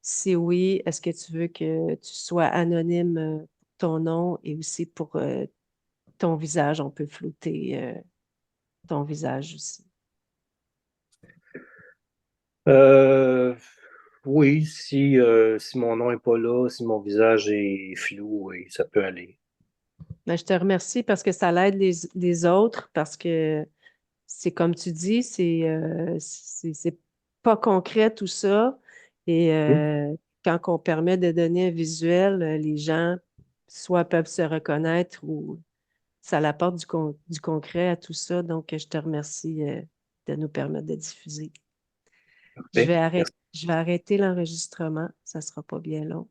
Speaker 2: Si oui, est-ce que tu veux que tu sois anonyme pour ton nom et aussi pour ton visage? On peut flouter ton visage aussi.
Speaker 1: Oui, si mon nom n'est pas là, si mon visage est flou, oui, ça peut aller.
Speaker 2: Ben, je te remercie parce que ça l'aide les autres, parce que c'est comme tu dis, c'est pas concret tout ça. Et quand on permet de donner un visuel, les gens soit peuvent se reconnaître ou ça apporte du concret à tout ça. Donc, je te remercie de nous permettre de diffuser.
Speaker 1: Parfait. Merci.
Speaker 2: Je vais arrêter l'enregistrement. Ça ne sera pas bien long.